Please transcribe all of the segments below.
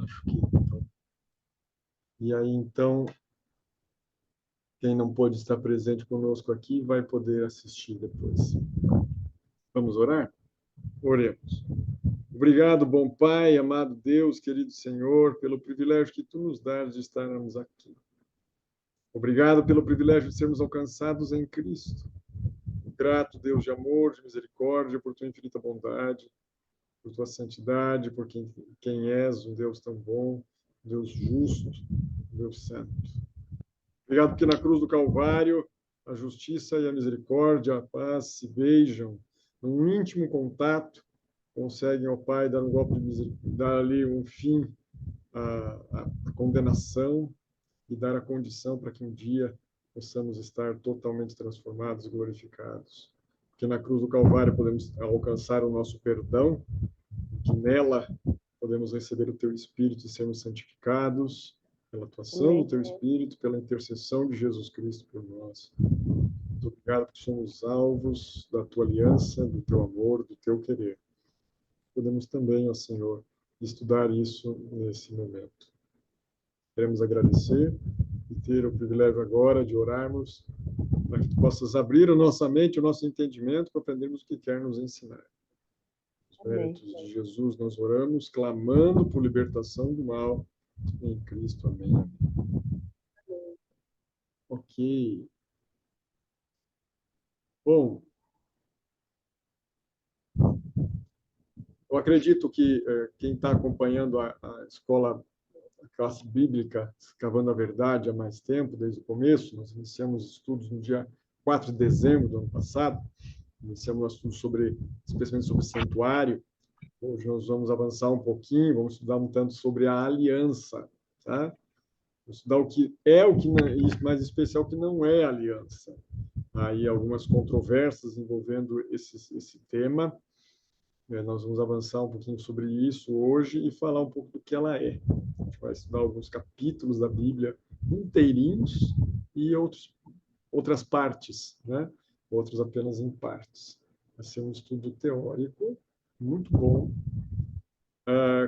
Acho que então. E aí, então, quem não pôde estar presente conosco aqui vai poder assistir depois. Vamos orar? Oremos. Obrigado, bom Pai, amado Deus, querido Senhor, pelo privilégio que Tu nos dás de estarmos aqui. Obrigado pelo privilégio de sermos alcançados em Cristo. Grato, Deus de amor, de misericórdia, por Tua infinita bondade, por Tua santidade, por quem és, um Deus tão bom, um Deus justo, um Deus santo. Obrigado porque na cruz do Calvário a justiça e a misericórdia, a paz se beijam num íntimo contato, conseguem ao Pai dar um golpe de misericórdia, dar ali um fim à condenação e dar a condição para que um dia possamos estar totalmente transformados e glorificados. Porque na cruz do Calvário podemos alcançar o nosso perdão, que nela podemos receber o Teu Espírito e sermos santificados pela atuação do Teu Espírito, pela intercessão de Jesus Cristo por nós. Muito obrigado porque somos alvos da Tua aliança, do Teu amor, do Teu querer. Podemos também, ó Senhor, estudar isso nesse momento. Queremos agradecer e ter o privilégio agora de orarmos para que Tu possas abrir a nossa mente, o nosso entendimento, para aprendermos o que quer nos ensinar. Nos méritos de Jesus nós oramos, clamando por libertação do mal em Cristo. Amém. Ok. Bom, eu acredito que quem está acompanhando a escola, a classe bíblica, Escavando a Verdade há mais tempo, desde o começo, nós iniciamos estudos no dia 4 de dezembro do ano passado, iniciamos um estudo especialmente sobre santuário. Hoje nós vamos avançar um pouquinho, vamos estudar um tanto sobre a aliança, tá? Vamos estudar o que é, o que não, e mais especial, o que não é aliança. Aí algumas controvérsias envolvendo esse tema. Nós vamos avançar um pouquinho sobre isso hoje e falar um pouco do que ela é. A gente vai estudar alguns capítulos da Bíblia inteirinhos e outras partes, né? Outros apenas em partes. Vai ser um estudo teórico muito bom,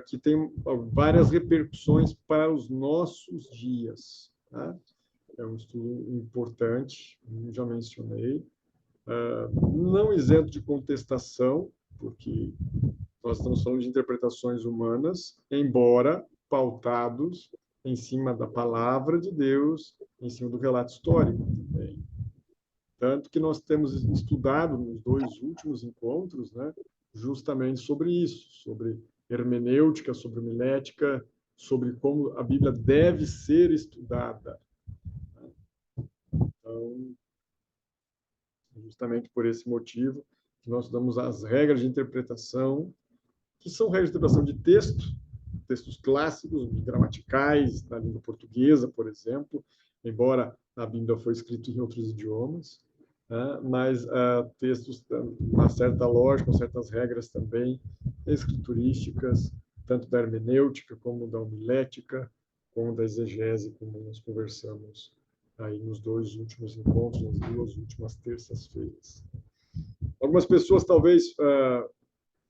que tem várias repercussões para os nossos dias. Tá? É um estudo importante, como já mencionei, não isento de contestação, porque nós estamos falando de interpretações humanas, embora pautados em cima da palavra de Deus, em cima do relato histórico também. Tanto que nós temos estudado nos 2 últimos encontros, né, justamente sobre isso, sobre hermenêutica, sobre homilética, sobre como a Bíblia deve ser estudada. Então, justamente por esse motivo que nós damos as regras de interpretação, que são regras de interpretação de textos clássicos, gramaticais, da língua portuguesa, por exemplo, embora a Bíblia foi escrita em outros idiomas, né? Mas textos com uma certa lógica, com certas regras também escriturísticas, tanto da hermenêutica como da homilética, como da exegese, como nós conversamos aí nos 2 últimos encontros, nas 2 últimas terças-feiras. Algumas pessoas talvez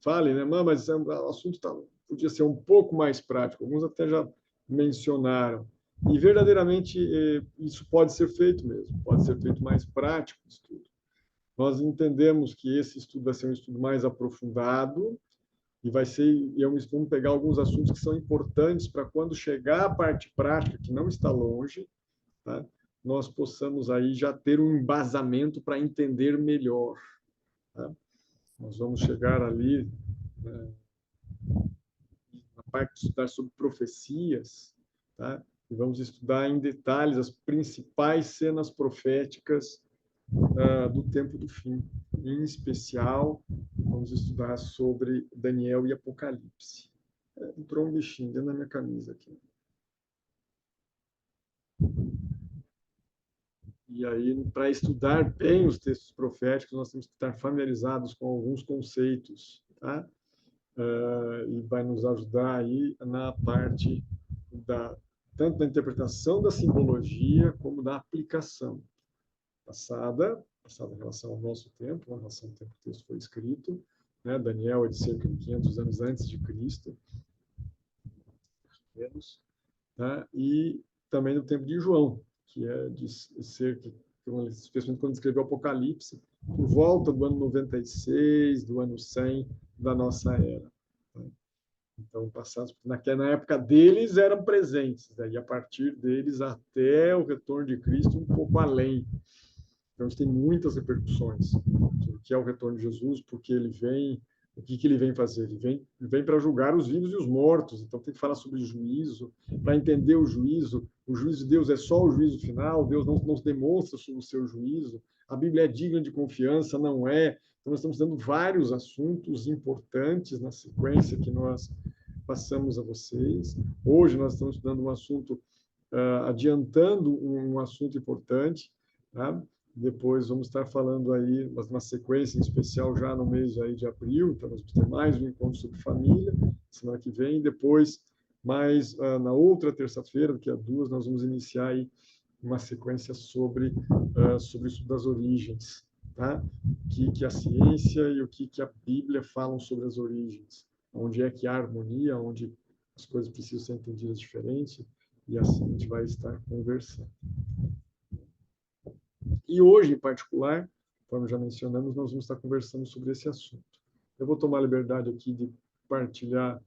falem, né, mas o assunto podia ser um pouco mais prático. Alguns até já mencionaram. E verdadeiramente isso pode ser feito mesmo, pode ser feito mais prático o estudo. Nós entendemos que esse estudo vai ser um estudo mais aprofundado e vamos pegar alguns assuntos que são importantes para quando chegar a parte prática, que não está longe, tá? Nós possamos aí já ter um embasamento para entender melhor. Tá? Nós vamos chegar ali, né, na parte de estudar sobre profecias, tá? E vamos estudar em detalhes as principais cenas proféticas do tempo do fim. Em especial, vamos estudar sobre Daniel e Apocalipse. Entrou um bichinho dentro da minha camisa aqui. E aí, para estudar bem os textos proféticos, nós temos que estar familiarizados com alguns conceitos, tá? E vai nos ajudar aí na parte tanto da interpretação da simbologia como da aplicação passada em relação ao nosso tempo, em relação ao tempo que o texto foi escrito, né? Daniel é de cerca de 500 anos antes de Cristo, menos, tá? E também no tempo de João, que é de cerca, especialmente quando escreveu o Apocalipse, por volta do ano 96, do ano 100 da nossa era. Tá? Então, passados, na época deles eram presentes, daí a partir deles até o retorno de Cristo, um pouco além. Então, isso tem muitas repercussões sobre o que é o retorno de Jesus, porque ele vem, o que ele vem fazer? Ele vem para julgar os vivos e os mortos. Então, tem que falar sobre juízo, para entender o juízo de Deus é só o juízo final, Deus não se demonstra sobre o seu juízo, a Bíblia é digna de confiança, não é? Então, nós estamos dando vários assuntos importantes na sequência que nós passamos a vocês. Hoje nós estamos estudando um assunto, adiantando um assunto importante, tá? Depois vamos estar falando aí, uma sequência em especial já no mês aí de abril, então nós vamos ter mais um encontro sobre família, semana que vem, depois, mais na outra terça-feira, daqui a 2, nós vamos iniciar aí uma sequência sobre o estudo das origens, tá? O que a ciência e o que a Bíblia falam sobre as origens, onde é que há harmonia, onde as coisas precisam ser entendidas diferente, e assim a gente vai estar conversando. E hoje, em particular, como já mencionamos, nós vamos estar conversando sobre esse assunto. Eu vou tomar a liberdade aqui de partilhar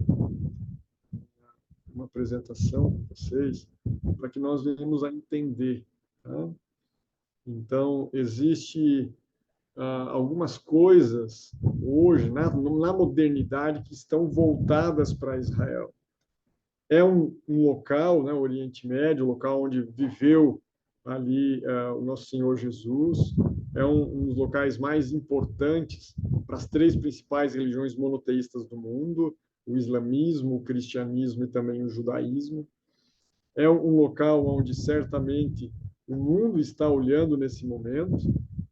uma apresentação com vocês, para que nós venhamos a entender. Tá? Então, existe algumas coisas hoje, na modernidade, que estão voltadas para Israel. É um local, né, o Oriente Médio, o local onde viveu ali o nosso Senhor Jesus, é um dos locais mais importantes para as 3 principais religiões monoteístas do mundo, o islamismo, o cristianismo e também o judaísmo. É um local onde certamente o mundo está olhando nesse momento,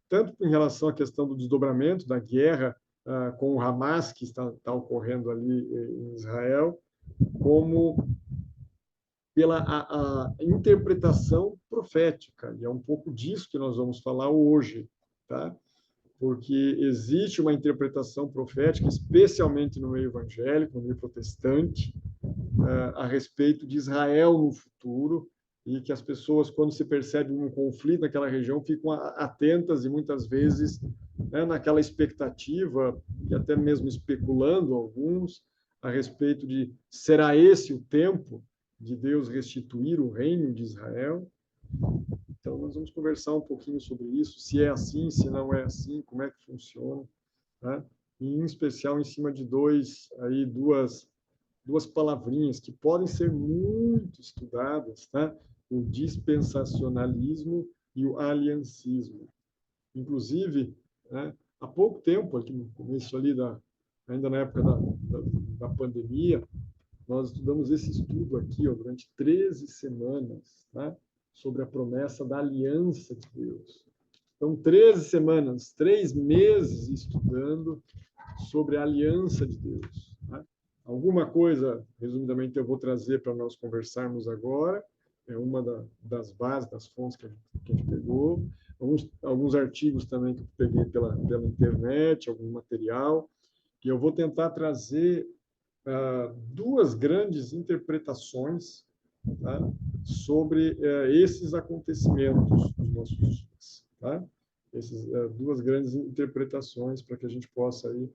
tanto em relação à questão do desdobramento da guerra com o Hamas, que está ocorrendo ali em Israel, como pela a interpretação profética, e é um pouco disso que nós vamos falar hoje, tá? Porque existe uma interpretação profética, especialmente no meio evangélico, no meio protestante, a respeito de Israel no futuro, e que as pessoas, quando se percebe um conflito naquela região, ficam atentas e muitas vezes, né, naquela expectativa, e até mesmo especulando alguns, a respeito de será esse o tempo de Deus restituir o reino de Israel? Então, nós vamos conversar um pouquinho sobre isso, se é assim, se não é assim, como é que funciona, tá? E, em especial, em cima de duas palavrinhas que podem ser muito estudadas, tá? O dispensacionalismo e o aliancismo. Inclusive, né, há pouco tempo, aqui no começo ali ainda na época da pandemia, nós estudamos esse estudo aqui, ó, durante 13 semanas, tá? Sobre a promessa da aliança de Deus. Então, 13 semanas, 3 meses estudando sobre a aliança de Deus. Tá? Alguma coisa, resumidamente, eu vou trazer para nós conversarmos agora. É uma das bases, das fontes que a gente pegou. Alguns artigos também que eu peguei pela internet, algum material. E eu vou tentar trazer 2 grandes interpretações, tá, sobre esses acontecimentos dos nossos dias. Tá? Essas 2 grandes interpretações para que a gente possa aí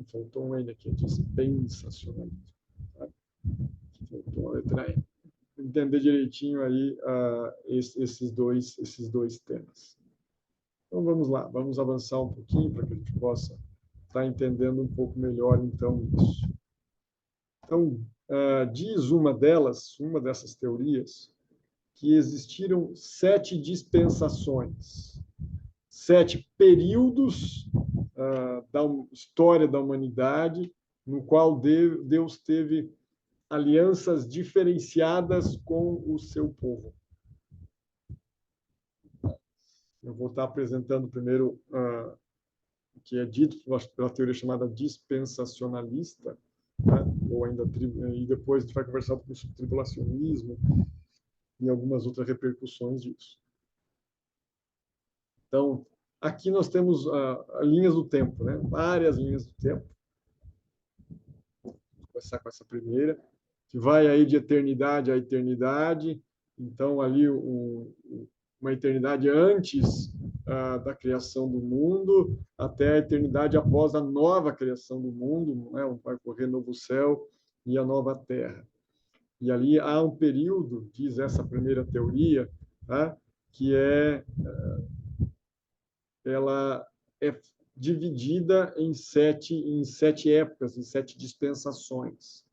faltou um N aqui, dispensacionalismo. Tá? Faltou uma letra N. Entender direitinho aí esses dois temas. Então vamos lá, vamos avançar um pouquinho para que a gente possa estar entendendo um pouco melhor então isso. Então diz uma dessas teorias, que existiram 7 dispensações, 7 períodos da história da humanidade, no qual Deus teve alianças diferenciadas com o seu povo. Eu vou estar apresentando primeiro o que é dito pela teoria chamada dispensacionalista, né? Ou ainda e depois a gente vai conversar um pouco sobre tribulacionismo e algumas outras repercussões disso. Então, aqui nós temos linhas do tempo, né? Várias linhas do tempo. Vou começar com essa primeira, que vai aí de eternidade a eternidade. Então, ali, uma eternidade antes da criação do mundo, até a eternidade após a nova criação do mundo, né? Vai ocorrer novo céu e a nova terra. E ali há um período, diz essa primeira teoria, tá? Que ela é dividida em sete épocas, em 7 dispensações.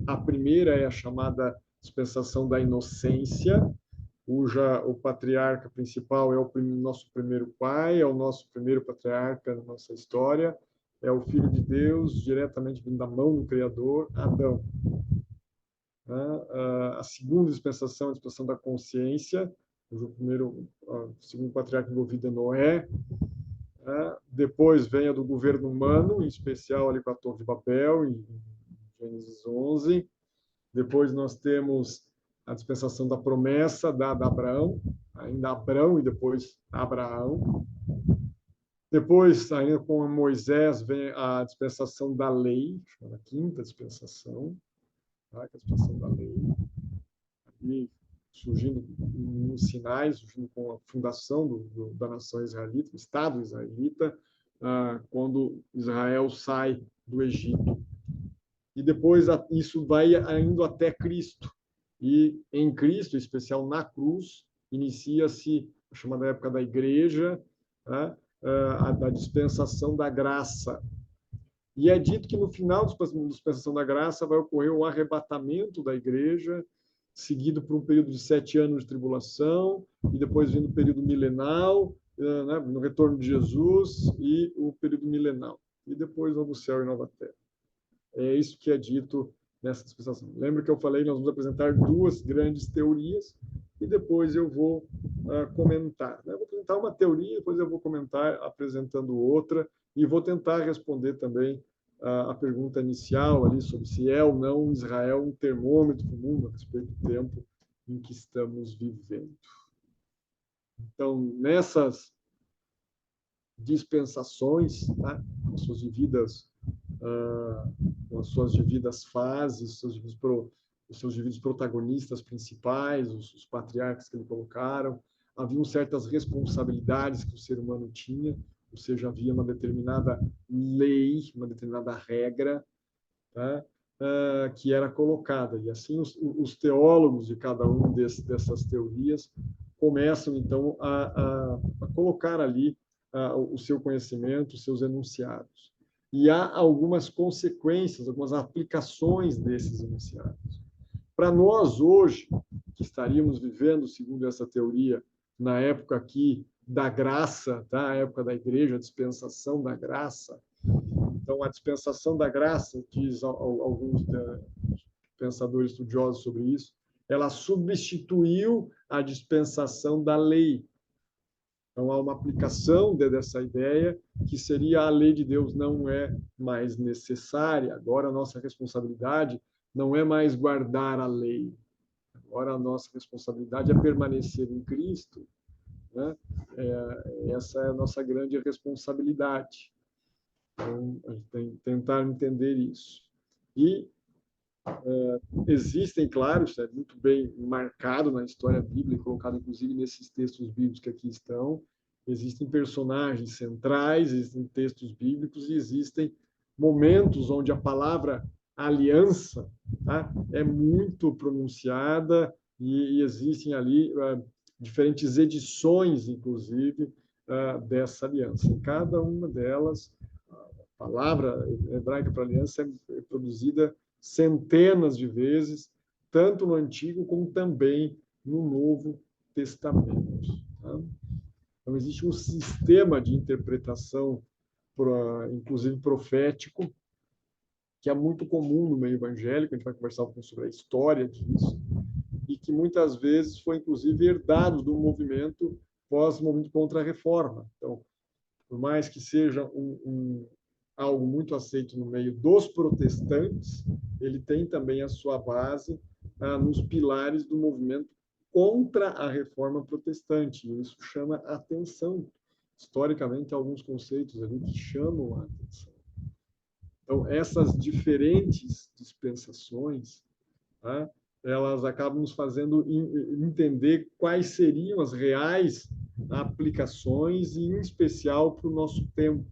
A primeira é a chamada dispensação da inocência, cuja o patriarca principal é o nosso primeiro pai, é o nosso primeiro patriarca na nossa história, é o Filho de Deus, diretamente vindo da mão do Criador, Adão. A segunda dispensação é a dispensação da consciência, cujo segundo patriarca envolvido é Noé. Depois vem a do governo humano, em especial ali com a Torre de Babel, em Gênesis 11. Depois nós temos a dispensação da promessa dada a Abraão, ainda Abrão e depois Abraão. Depois, ainda com Moisés, vem a dispensação da lei, a quinta dispensação, tá? A dispensação da lei. E surgindo nos sinais, surgindo com a fundação da nação israelita, do Estado israelita, quando Israel sai do Egito. E depois isso vai indo até Cristo. E em Cristo, em especial na cruz, inicia-se a chamada época da igreja, da dispensação da graça. E é dito que no final da dispensação da graça vai ocorrer o arrebatamento da igreja, seguido por um período de 7 anos de tribulação, e depois vindo o período milenal, né, no retorno de Jesus, e o período milenal. E depois novo céu e nova terra. É isso que é dito nessa dispensação. Lembra que eu falei, nós vamos apresentar 2 grandes teorias, e depois eu vou comentar. Né? Eu vou apresentar uma teoria, depois eu vou comentar apresentando outra, e vou tentar responder também a pergunta inicial ali sobre se é ou não Israel um termômetro do mundo a respeito do tempo em que estamos vivendo. Então, nessas dispensações, tá? Com suas devidas fases, os seus devidos protagonistas principais, os patriarcas que ele colocaram, haviam certas responsabilidades que o ser humano tinha, ou seja, havia uma determinada lei, uma determinada regra, tá? Que era colocada. E assim os teólogos de cada uma dessas teorias começam, então, a colocar ali o seu conhecimento, os seus enunciados. E há algumas consequências, algumas aplicações desses enunciados. Para nós, hoje, que estaríamos vivendo, segundo essa teoria, na época aqui da graça, tá? A época da igreja, a dispensação da graça. Então, a dispensação da graça, diz alguns pensadores estudiosos sobre isso, ela substituiu a dispensação da lei. Então, há uma aplicação dessa ideia que seria a lei de Deus não é mais necessária. Agora, a nossa responsabilidade não é mais guardar a lei. Agora, a nossa responsabilidade é permanecer em Cristo. Né? Essa é a nossa grande responsabilidade. Então, a gente tem que tentar entender isso. E existem, claro, isso é muito bem marcado na história bíblica, colocado inclusive nesses textos bíblicos que aqui estão, existem personagens centrais, existem textos bíblicos e existem momentos onde a palavra aliança, tá, é muito pronunciada e existem ali diferentes edições, inclusive, dessa aliança. Em cada uma delas, a palavra hebraica para aliança é produzida centenas de vezes, tanto no Antigo como também no Novo Testamento. Tá? Então, existe um sistema de interpretação, inclusive profético, que é muito comum no meio evangélico, a gente vai conversar um pouco sobre a história disso, e que muitas vezes foi, inclusive, herdado do movimento pós-movimento contra a reforma. Então, por mais que seja algo muito aceito no meio dos protestantes, ele tem também a sua base nos pilares do movimento contra a reforma protestante. E isso chama a atenção. Historicamente, há alguns conceitos ali que chamam a atenção. Então, essas diferentes dispensações, tá? Elas acabam nos fazendo entender quais seriam as reais aplicações, e em especial para o nosso tempo.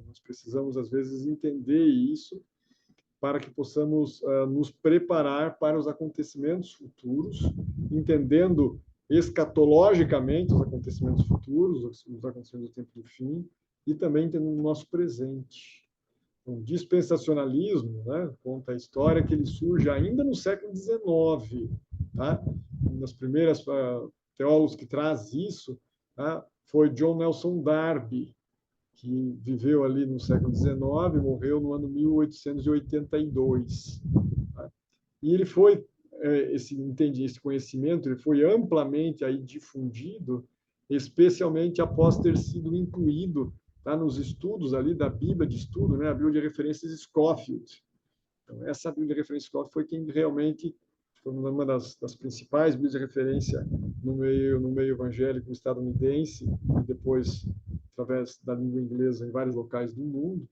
Nós precisamos, às vezes, entender isso para que possamos nos preparar para os acontecimentos futuros, entendendo escatologicamente os acontecimentos futuros, os acontecimentos do tempo do fim, e também entendendo o nosso presente. O dispensacionalismo, né, conta a história que ele surge ainda no século XIX. Tá? Um dos primeiros teólogos que traz isso, tá, foi John Nelson Darby, que viveu ali no século XIX, morreu no ano 1882. Tá? E ele foi, esse conhecimento, ele foi amplamente aí difundido, especialmente após ter sido incluído, tá, nos estudos ali da Bíblia de estudo, né, a Bíblia de referências Scofield. Então, essa Bíblia de referência Scofield foi quem realmente foi uma das principais Bíblias de referência no meio evangélico estadunidense, e depois, através da língua inglesa, em vários locais do mundo.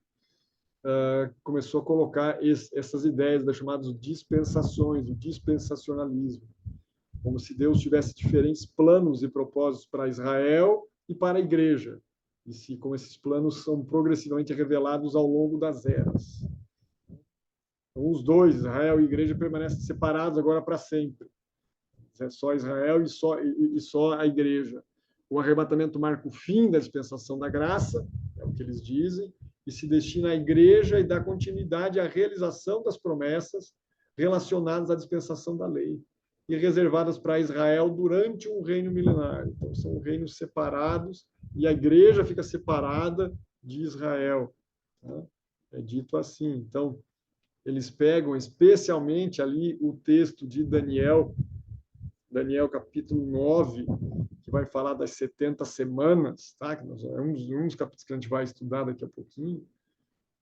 Começou a colocar essas ideias das chamadas dispensações, o dispensacionalismo, como se Deus tivesse diferentes planos e propósitos para Israel e para a igreja, e como esses planos são progressivamente revelados ao longo das eras. Então, os dois, Israel e igreja, permanecem separados agora para sempre. É só Israel e só a igreja. O arrebatamento marca o fim da dispensação da graça, é o que eles dizem, e se destina à igreja e dá continuidade à realização das promessas relacionadas à dispensação da lei e reservadas para Israel durante um reino milenar. Então, são reinos separados e a igreja fica separada de Israel. Tá? É dito assim. Então, eles pegam especialmente ali o texto de Daniel capítulo 9, que vai falar das 70 semanas, tá? É um dos capítulos que a gente vai estudar daqui a pouquinho,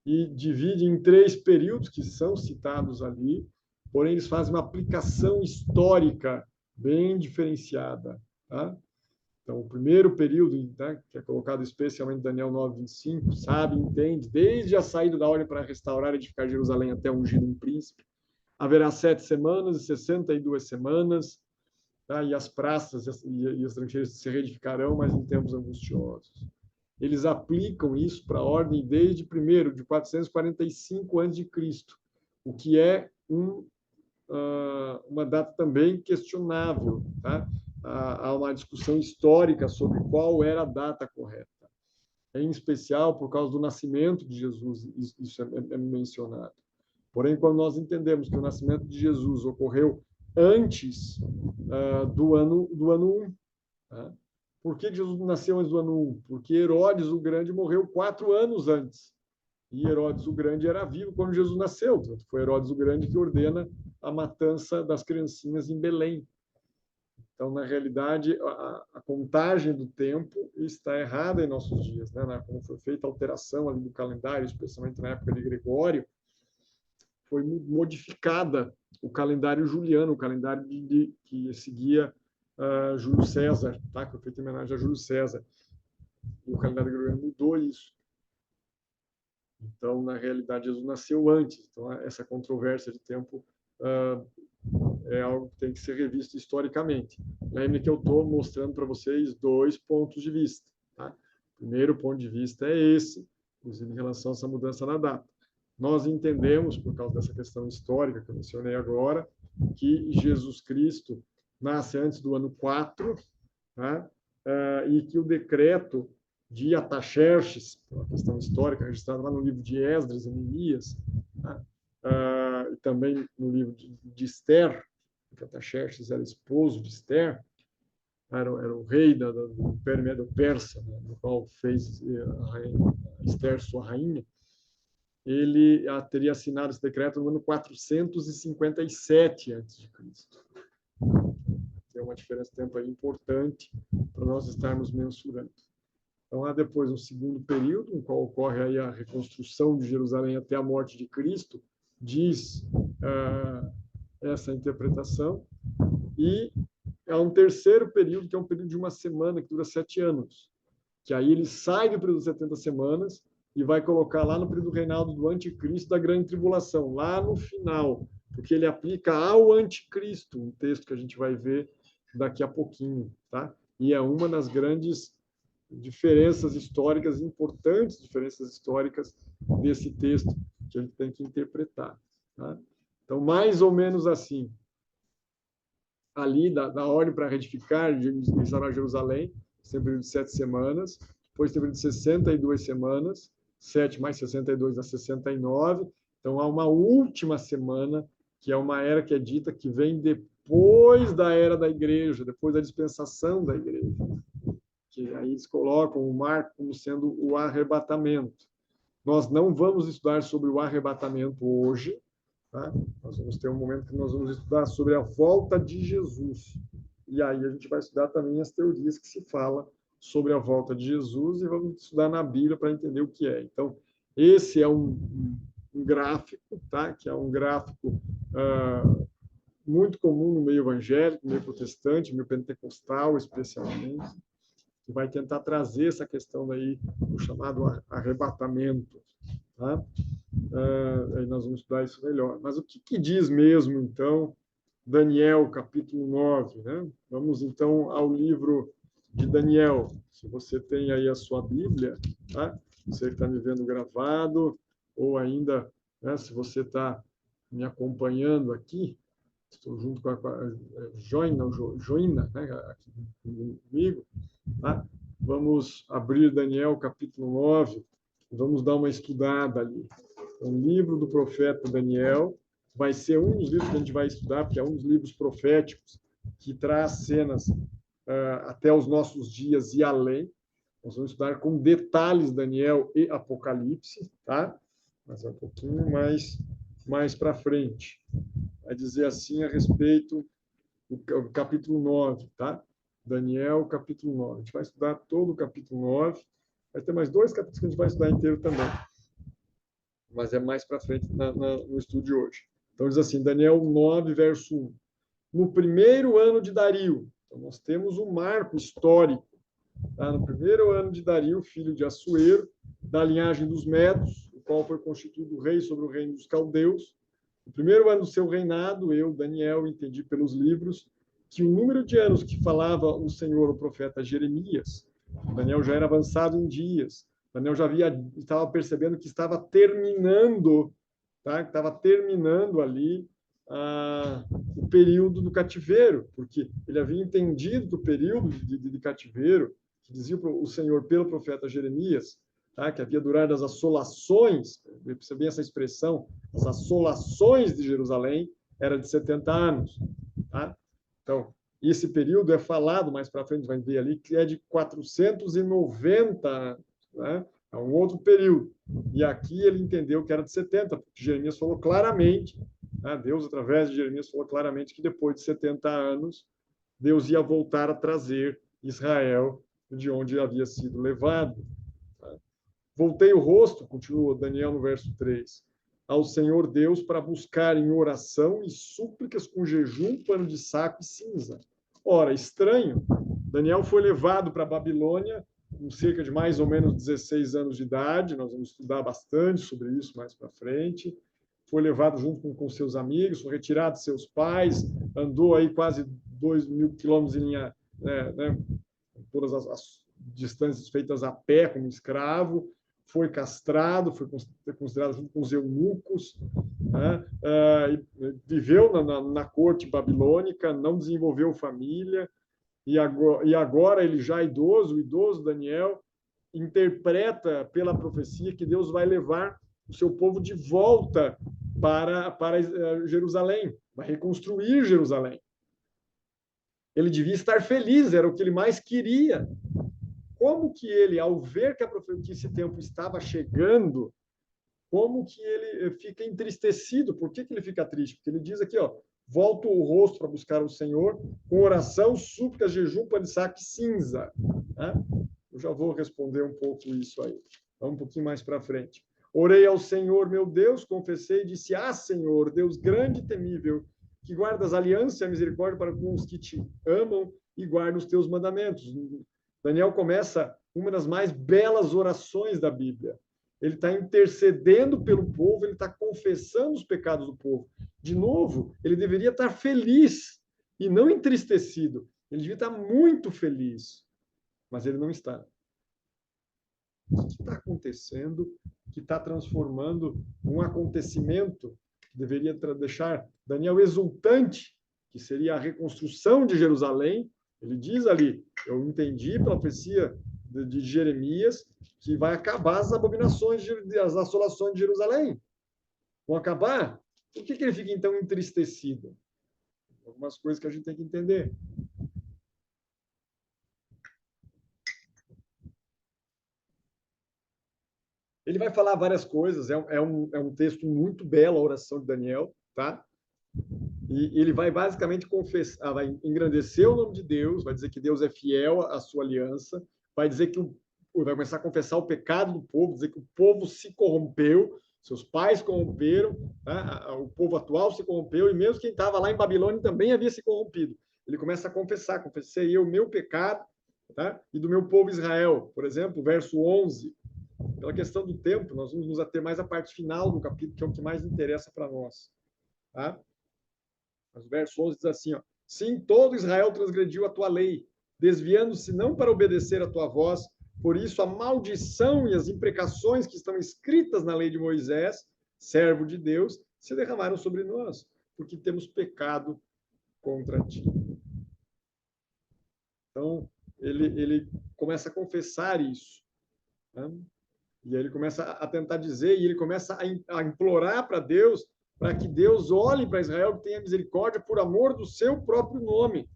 e divide em 3 períodos que são citados ali, porém eles fazem uma aplicação histórica bem diferenciada. Tá? Então, o primeiro período, tá, que é colocado especialmente em Daniel 9:25, sabe, entende, desde a saída da ordem para restaurar e edificar Jerusalém até ungir um príncipe, haverá 7 semanas e 62 semanas, tá? E as praças e as trancheiras se reedificarão, mas em tempos angustiosos. Eles aplicam isso para a ordem desde primeiro, de 445 a.C., o que é uma data também questionável. Tá? Há uma discussão histórica sobre qual era a data correta. Em especial por causa do nascimento de Jesus, isso é mencionado. Porém, quando nós entendemos que o nascimento de Jesus ocorreu antes do ano 1. Tá? Por que Jesus nasceu antes do ano 1? Porque Herodes o Grande morreu 4 anos antes. E Herodes o Grande era vivo quando Jesus nasceu. Foi Herodes o Grande que ordena a matança das criancinhas em Belém. Então, na realidade, a contagem do tempo está errada em nossos dias. Né? Como foi feita a alteração ali do calendário, especialmente na época de Gregório, foi modificada o calendário juliano, o calendário que seguia Júlio César, tá? Que foi feito em homenagem a Júlio César. E o calendário gregoriano mudou isso. Então, na realidade, Jesus nasceu antes. Então, essa controvérsia de tempo é algo que tem que ser revisto historicamente. Lembre que eu estou mostrando para vocês 2 pontos de vista. Tá? O primeiro ponto de vista é esse, inclusive em relação a essa mudança na data. Nós entendemos, por causa dessa questão histórica que eu mencionei agora, que Jesus Cristo nasce antes do ano 4, tá? E que o decreto de Ataxerxes, uma questão histórica registrada lá no livro de Esdras e Neemias, tá? E também no livro de Esther, que Ataxerxes era esposo de Esther, era o rei do Império Medo-Persa, né, no qual fez a Esther sua rainha. Ele teria assinado esse decreto no ano 457 a.C. Tem uma diferença de tempo aí importante para nós estarmos mensurando. Então, há depois um segundo período, no qual ocorre aí a reconstrução de Jerusalém até a morte de Cristo, diz essa interpretação. E há um terceiro período, que é um período de uma semana, que dura 7 anos, que aí ele sai do período de 70 semanas e vai colocar lá no período do reinado do anticristo da grande tribulação, lá no final, porque ele aplica ao anticristo, um texto que a gente vai ver daqui a pouquinho, tá? E é uma das grandes diferenças históricas, importantes diferenças históricas desse texto que a gente tem que interpretar, tá? Então, mais ou menos assim, ali da ordem para retificar de restaurar Jerusalém, esse período de 7 semanas, depois teve de 62 semanas, 7 mais 62 dá 69, então há uma última semana, que é uma era que é dita que vem depois da era da igreja, depois da dispensação da igreja, que aí eles colocam o marco como sendo o arrebatamento. Nós não vamos estudar sobre o arrebatamento hoje, tá? Nós vamos ter um momento que nós vamos estudar sobre a volta de Jesus. E aí a gente vai estudar também as teorias que se fala sobre a volta de Jesus e vamos estudar na Bíblia para entender o que é. Então, esse é um gráfico, tá? Que é um gráfico muito comum no meio evangélico, no meio protestante, no meio pentecostal, especialmente, que vai tentar trazer essa questão daí do chamado arrebatamento, tá? Aí nós vamos estudar isso melhor. Mas o que diz mesmo, então, Daniel, capítulo 9, né? Vamos, então, ao livro de Daniel. Se você tem aí a sua Bíblia, tá? Você que está me vendo gravado, ou ainda, né, se você está me acompanhando aqui, estou junto com a Joina, né, aqui comigo, tá? Vamos abrir Daniel, capítulo 9, vamos dar uma estudada ali. Um livro do profeta Daniel, vai ser um dos livros que a gente vai estudar, porque é um dos livros proféticos que traz cenas até os nossos dias e além. Nós vamos estudar com detalhes Daniel e Apocalipse, tá? Mas é um pouquinho mais para frente. Vai dizer assim a respeito do capítulo 9, tá? Daniel, capítulo 9. A gente vai estudar todo o capítulo 9. Vai ter mais 2 capítulos que a gente vai estudar inteiro também. Mas é mais para frente no estudo de hoje. Então, diz assim, Daniel 9, verso 1. No primeiro ano de Dario, então nós temos um marco histórico, tá? No primeiro ano de Dario, filho de Assuero, da linhagem dos Medos, o qual foi constituído rei sobre o reino dos caldeus. No primeiro ano do seu reinado, eu, Daniel, entendi pelos livros que o número de anos que falava o Senhor, o profeta Jeremias, Daniel já era avançado em dias, Daniel já estava percebendo que estava terminando, tá? Que estava terminando ali o período do cativeiro, porque ele havia entendido do período de cativeiro, que dizia o Senhor pelo profeta Jeremias, tá? Que havia durado as assolações, percebi essa expressão, as assolações de Jerusalém, era de 70 anos. Tá? Então, esse período é falado mais para frente, vai ver ali, que é de 490 anos. Né? É um outro período. E aqui ele entendeu que era de 70, porque Jeremias falou claramente, né? Deus, através de Jeremias, falou claramente que depois de 70 anos, Deus ia voltar a trazer Israel de onde havia sido levado. Tá? Voltei o rosto, continua Daniel no verso 3, ao Senhor Deus para buscar em oração e súplicas com jejum, pano de saco e cinza. Ora, estranho, Daniel foi levado para a Babilônia com cerca de mais ou menos 16 anos de idade, nós vamos estudar bastante sobre isso mais para frente. Foi levado junto com seus amigos, foi retirado de seus pais, andou aí quase 2.000 quilômetros em linha, né, todas as distâncias feitas a pé como escravo, foi castrado, foi considerado junto com os eunucos, né? Viveu na corte babilônica, não desenvolveu família, e agora ele já idoso, o idoso Daniel, interpreta pela profecia que Deus vai levar o seu povo de volta para Jerusalém, vai reconstruir Jerusalém. Ele devia estar feliz, era o que ele mais queria. Como que ele, ao ver que esse tempo estava chegando, como que ele fica entristecido? Por que ele fica triste? Porque ele diz aqui, ó, volto o rosto para buscar o Senhor, com oração, súplicas, jejum, pano de saco e cinza. Né? Eu já vou responder um pouco isso aí. Vamos um pouquinho mais para frente. Orei ao Senhor, meu Deus, confessei e disse, Senhor, Deus grande e temível, que guardas aliança e a misericórdia para com os que te amam e guardam os teus mandamentos. Daniel começa uma das mais belas orações da Bíblia. ele está intercedendo pelo povo, ele está confessando os pecados do povo. De novo, ele deveria estar feliz e não entristecido. Ele devia estar muito feliz, mas ele não está. O que está acontecendo que está transformando um acontecimento que deveria deixar Daniel exultante, que seria a reconstrução de Jerusalém? Ele diz ali, eu entendi pela profecia de Jeremias, que vai acabar as abominações, as assolações de Jerusalém. Vão acabar? Por que ele fica, então, entristecido? Algumas coisas que a gente tem que entender. Ele vai falar várias coisas, é um texto muito belo, a oração de Daniel, tá? E ele vai basicamente confessar, vai engrandecer o nome de Deus, vai dizer que Deus é fiel à sua aliança, vai dizer que vai começar a confessar o pecado do povo, dizer que o povo se corrompeu, seus pais corromperam, tá? O povo atual se corrompeu, e mesmo quem estava lá em Babilônia também havia se corrompido. Ele começa a confessar, confessei eu o meu pecado, tá? E do meu povo Israel. Por exemplo, verso 11, pela questão do tempo, nós vamos nos ater mais à parte final do capítulo, que é o que mais interessa para nós. Tá? Mas o verso 11 diz assim, ó, sim, todo Israel transgrediu a tua lei, desviando-se não para obedecer a tua voz, por isso a maldição e as imprecações que estão escritas na lei de Moisés, servo de Deus, se derramaram sobre nós, porque temos pecado contra ti. Então, ele começa a confessar isso. Né? E aí ele começa a tentar dizer, e ele começa a implorar para Deus, para que Deus olhe para Israel, que tenha misericórdia por amor do seu próprio nome.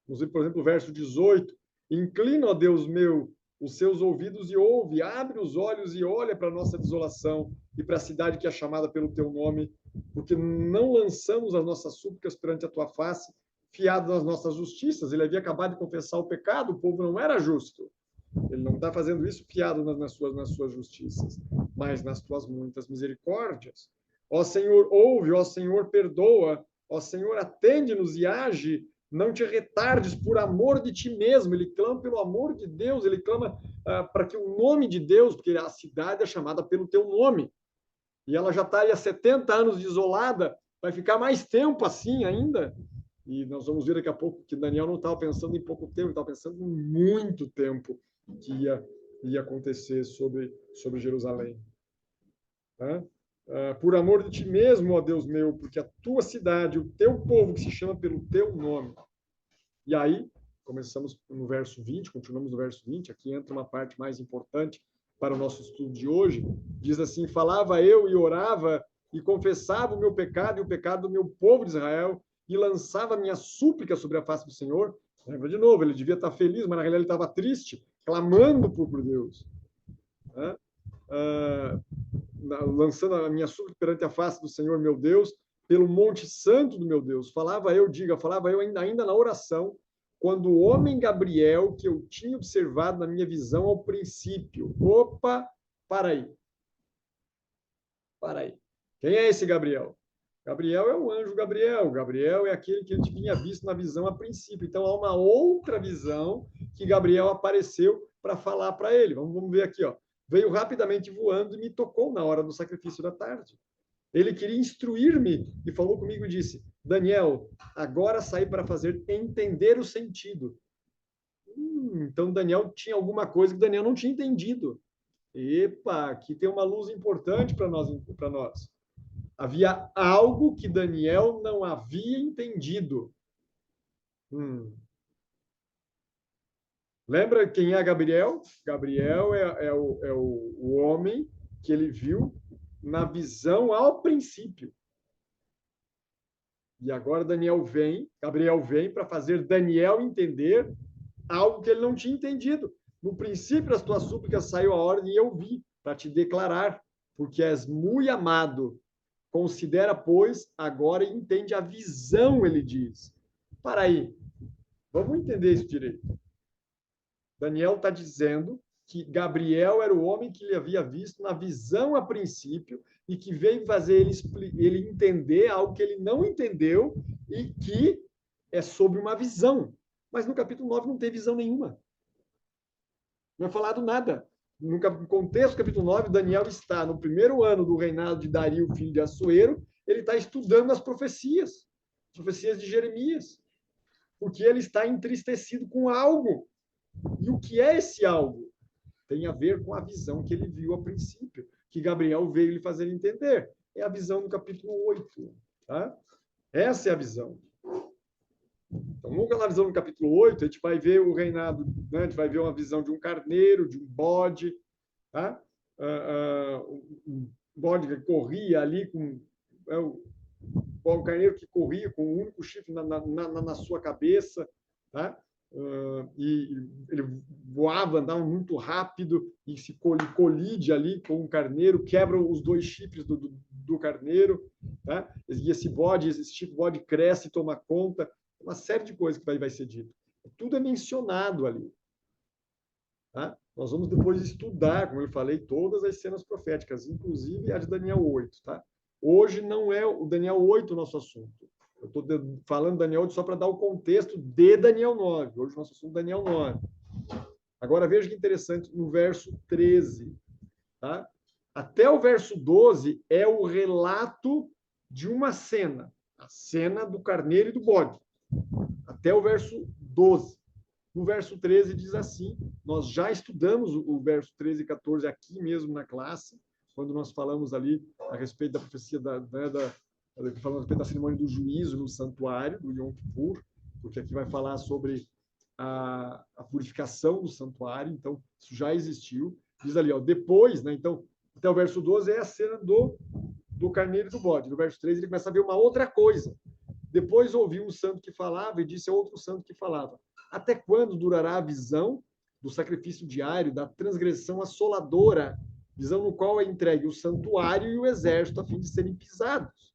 Por exemplo, o verso 18. Inclina, ó Deus meu, os seus ouvidos e ouve, abre os olhos e olha para a nossa desolação e para a cidade que é chamada pelo teu nome, porque não lançamos as nossas súplicas perante a tua face, fiados nas nossas justiças. Ele havia acabado de confessar o pecado, o povo não era justo. Ele não está fazendo isso fiado nas suas justiças, mas nas tuas muitas misericórdias. Ó Senhor, ouve, ó Senhor, perdoa, ó Senhor, atende-nos e age, não te retardes por amor de ti mesmo. Ele clama pelo amor de Deus, ele clama para que o nome de Deus, porque a cidade é chamada pelo teu nome, e ela já está há 70 anos isolada, vai ficar mais tempo assim ainda. E nós vamos ver daqui a pouco que Daniel não estava pensando em pouco tempo, ele estava pensando em muito tempo que ia acontecer sobre Jerusalém. Tá? Por amor de ti mesmo, ó Deus meu, porque a tua cidade, o teu povo que se chama pelo teu nome. E aí, começamos no verso 20, continuamos no verso 20, aqui entra uma parte mais importante para o nosso estudo de hoje. Diz assim, falava eu e orava e confessava o meu pecado e o pecado do meu povo de Israel e lançava minha súplica sobre a face do Senhor. Lembra de novo, ele devia estar feliz, mas na realidade ele estava triste, clamando por Deus. Né? Lançando a minha súplica perante a face do Senhor, meu Deus, pelo monte santo do meu Deus. Falava eu ainda na oração, quando o homem Gabriel, que eu tinha observado na minha visão ao princípio. Opa, para aí. Para aí. Quem é esse Gabriel? Gabriel é o anjo Gabriel. Gabriel é aquele que ele tinha visto na visão a princípio. Então, há uma outra visão que Gabriel apareceu para falar para ele. Vamos ver aqui, ó. Veio rapidamente voando e me tocou na hora do sacrifício da tarde. Ele queria instruir-me e falou comigo e disse, Daniel, agora saí para fazer entender o sentido. Então, Daniel tinha alguma coisa que Daniel não tinha entendido. Epa, aqui tem uma luz importante para nós. Havia algo que Daniel não havia entendido. Lembra quem é Gabriel? Gabriel é o homem que ele viu na visão ao princípio. E agora Gabriel vem para fazer Daniel entender algo que ele não tinha entendido. No princípio das tuas súplicas saiu a ordem e eu vi para te declarar, porque és muito amado. Considera, pois, agora e entende a visão, ele diz. Para aí, vamos entender isso direito. Daniel está dizendo que Gabriel era o homem que ele havia visto na visão a princípio e que veio fazer ele entender algo que ele não entendeu e que é sobre uma visão. Mas no capítulo 9 não tem visão nenhuma. Não é falado nada. no contexto do capítulo 9, Daniel está no primeiro ano do reinado de Dario, filho de Assuero, ele está estudando as profecias de Jeremias, porque ele está entristecido com algo. E o que é esse algo? Tem a ver com a visão que ele viu a princípio, que Gabriel veio lhe fazer entender. É a visão do capítulo 8. Tá? Essa é a visão. Então, na visão do capítulo 8, a gente vai ver o reinado, né? A gente vai ver uma visão de um carneiro, de um bode, tá? Um bode que corria ali com... o carneiro que corria com um único chifre na sua cabeça, tá? E ele voava, andava muito rápido e se colide ali com o carneiro, quebra os dois chifres do carneiro, tá? E esse tipo de bode cresce e toma conta, uma série de coisas que vai ser dito. Tudo é mencionado ali. Tá? Nós vamos depois estudar, como eu falei, todas as cenas proféticas, inclusive a de Daniel 8. Tá? Hoje não é o Daniel 8 o nosso assunto. Eu estou falando Daniel 8 só para dar o contexto de Daniel 9. Hoje o nosso assunto é Daniel 9. Agora veja que interessante no verso 13. Tá? Até o verso 12 é o relato de uma cena. A cena do carneiro e do bode. Até o verso 12. No verso 13 diz assim, nós já estudamos o verso 13 e 14 aqui mesmo na classe, quando nós falamos ali a respeito da profecia, falando a respeito da cerimônia do juízo no santuário, do Yom Kippur, porque aqui vai falar sobre a purificação do santuário, então isso já existiu. Diz ali, ó, depois, né, então, até o verso 12 é a cena do carneiro e do bode. No verso 13 ele começa a ver uma outra coisa. Depois ouviu um santo que falava e disse a outro santo que falava: até quando durará a visão do sacrifício diário, da transgressão assoladora, visão no qual é entregue o santuário e o exército a fim de serem pisados?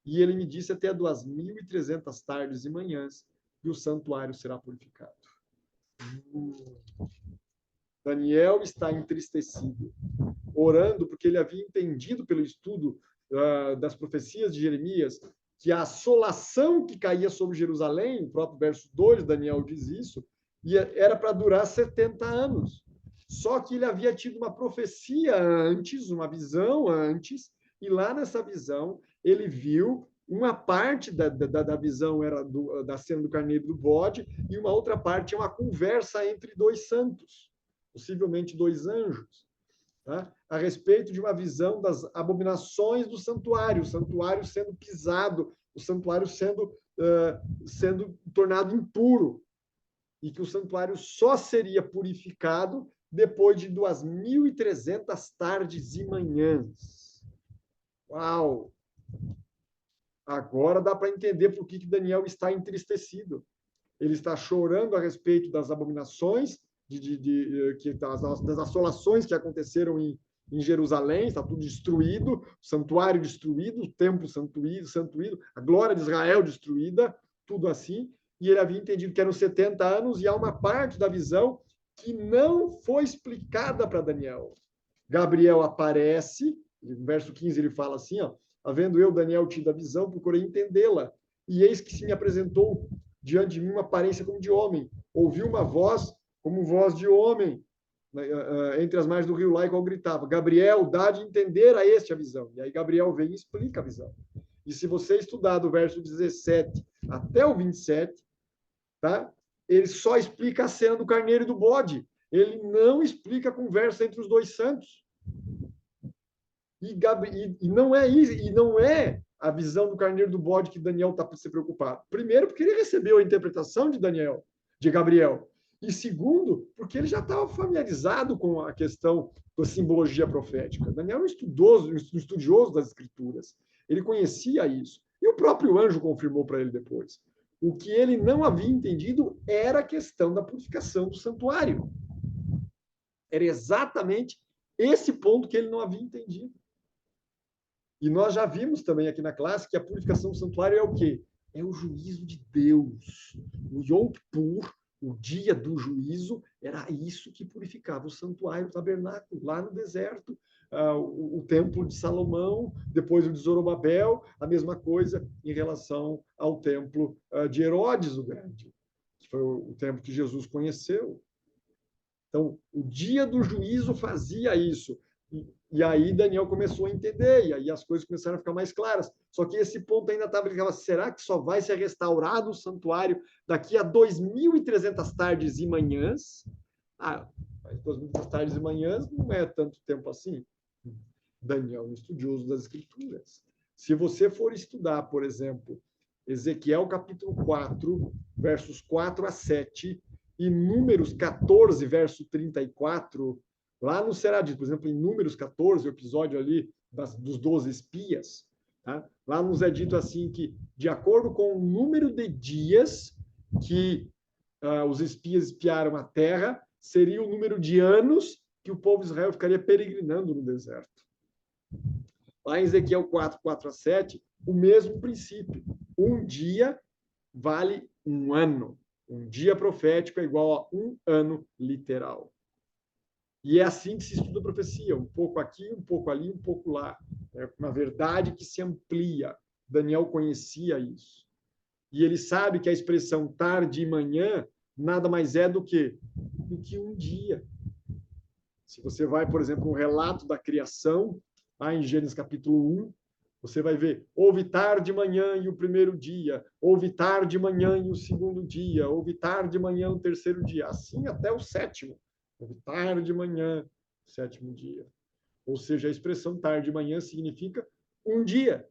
E ele me disse até 2.300 tardes e manhãs, e o santuário será purificado. Daniel está entristecido, orando porque ele havia entendido pelo estudo das profecias de Jeremias que a assolação que caía sobre Jerusalém, o próprio verso 2, Daniel diz isso, era para durar 70 anos. Só que ele havia tido uma profecia antes, uma visão antes, e lá nessa visão ele viu uma parte da visão era da cena do carneiro e do bode, e uma outra parte é uma conversa entre dois santos, possivelmente dois anjos, tá? A respeito de uma visão das abominações do santuário, o santuário sendo pisado, o santuário sendo tornado impuro, e que o santuário só seria purificado depois de 2.300 tardes e manhãs. Uau! Agora dá para entender por que Daniel está entristecido. Ele está chorando a respeito das abominações, das assolações que aconteceram em Jerusalém, está tudo destruído, o santuário destruído, o templo santuído, a glória de Israel destruída, tudo assim. E ele havia entendido que eram 70 anos e há uma parte da visão que não foi explicada para Daniel. Gabriel aparece, no verso 15 ele fala assim, ó, havendo eu, Daniel, tido a visão, procurei entendê-la, e eis que se me apresentou diante de mim uma aparência como de homem. Ouvi uma voz como voz de homem, entre as margens do rio lá, e qual gritava: Gabriel, dá de entender a este a visão. E aí Gabriel vem e explica a visão. E se você estudar do verso 17 até o 27, tá? Ele só explica a cena do carneiro e do bode. Ele não explica a conversa entre os dois santos. E não é isso, e não é a visão do carneiro do bode que Daniel está se preocupado. Primeiro, porque ele recebeu a interpretação de Gabriel. E segundo, porque ele já estava familiarizado com a questão da simbologia profética. Daniel é um estudioso das escrituras. Ele conhecia isso. E o próprio anjo confirmou para ele depois. O que ele não havia entendido era a questão da purificação do santuário. Era exatamente esse ponto que ele não havia entendido. E nós já vimos também aqui na classe que a purificação do santuário é o quê? É o juízo de Deus. O Yom Kippur, o dia do juízo, era isso que purificava o santuário, o tabernáculo, lá no deserto. O templo de Salomão, depois o de Zorobabel, a mesma coisa em relação ao templo de Herodes o Grande, que foi o templo que Jesus conheceu. Então, o dia do juízo fazia isso. E aí Daniel começou a entender, e aí as coisas começaram a ficar mais claras. Só que esse ponto ainda estava, será que só vai ser restaurado o santuário daqui a 2.300 tardes e manhãs? Ah, mas 2.300 tardes e manhãs não é tanto tempo assim. Daniel é um estudioso das Escrituras. Se você for estudar, por exemplo, Ezequiel capítulo 4, versos 4 a 7, e Números 14, verso 34, lá não será dito, por exemplo, em Números 14, o episódio ali dos 12 espias, tá? Lá nos é dito assim que, de acordo com o número de dias que os espias espiaram a terra, seria o número de anos que o povo de Israel ficaria peregrinando no deserto. Lá em Ezequiel 4, 4 a 7, o mesmo princípio. Um dia vale um ano. Um dia profético é igual a um ano literal. E é assim que se estuda a profecia, um pouco aqui, um pouco ali, um pouco lá. É uma verdade que se amplia. Daniel conhecia isso. E ele sabe que a expressão tarde e manhã nada mais é do que um dia. Se você vai, por exemplo, no relato da criação, lá em Gênesis capítulo 1, você vai ver, houve tarde e manhã e o primeiro dia, houve tarde e manhã e o segundo dia, houve tarde e manhã o terceiro dia, assim até o sétimo. Houve tarde e manhã, o sétimo dia. Ou seja, a expressão tarde e manhã significa um dia.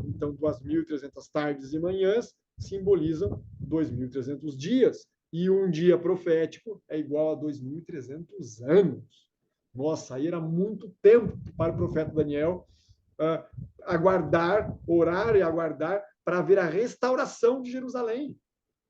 Então, 2.300 tardes e manhãs simbolizam 2.300 dias. E um dia profético é igual a 2.300 anos. Nossa, aí era muito tempo para o profeta Daniel aguardar, orar e aguardar para ver a restauração de Jerusalém.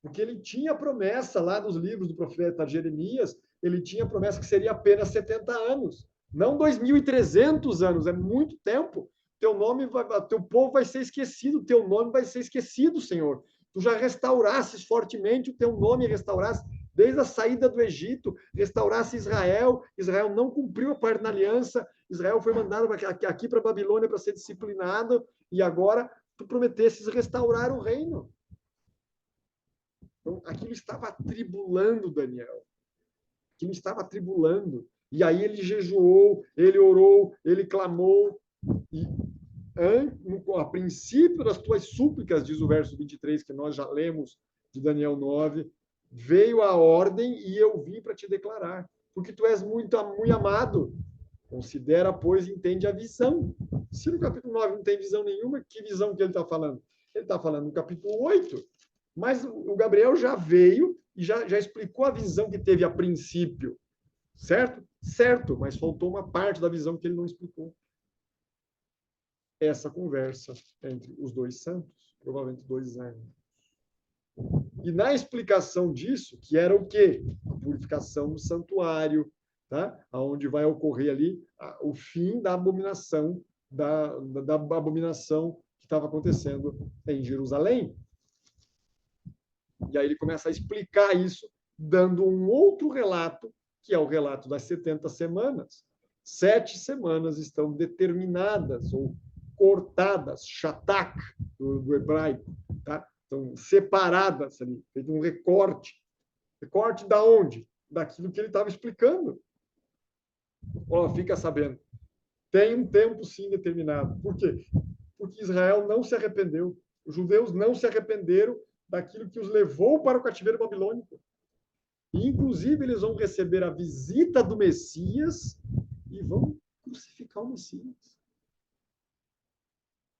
Porque ele tinha promessa lá nos livros do profeta Jeremias, ele tinha promessa que seria apenas 70 anos, não 2.300 anos, é muito tempo. Teu nome teu povo vai ser esquecido, teu nome vai ser esquecido, Senhor. Tu já restaurasses fortemente o teu nome, restaurasse desde a saída do Egito, restaurasse Israel. Israel não cumpriu a parte da aliança, Israel foi mandado aqui para a Babilônia para ser disciplinado, e agora tu prometesses restaurar o reino. Então, aquilo estava atribulando Daniel. Aquilo estava atribulando. E aí ele jejuou, ele orou, ele clamou. E a princípio das tuas súplicas, diz o verso 23, que nós já lemos de Daniel 9, veio a ordem e eu vim para te declarar. Porque tu és muito, muito amado. Considera, pois, e entende a visão. Se no capítulo 9 não tem visão nenhuma, que visão que ele está falando? Ele está falando no capítulo 8. Mas o Gabriel já veio e já explicou a visão que teve a princípio. Certo? Certo, mas faltou uma parte da visão que ele não explicou. Essa conversa entre os dois santos, provavelmente 2 anos. E na explicação disso, que era o quê? A purificação do santuário, tá? Onde vai ocorrer ali o fim da abominação, da abominação que estava acontecendo em Jerusalém. E aí ele começa a explicar isso, dando um outro relato, que é o relato das 70 semanas. 7 semanas estão determinadas, ou cortadas, shatak, do hebraico, tá? Estão separadas ali, feito um recorte. Recorte da onde? Daquilo que ele estava explicando. Fica sabendo. Tem um tempo, sim, determinado. Por quê? Porque Israel não se arrependeu. Os judeus não se arrependeram daquilo que os levou para o cativeiro babilônico. E, inclusive, eles vão receber a visita do Messias e vão crucificar o Messias.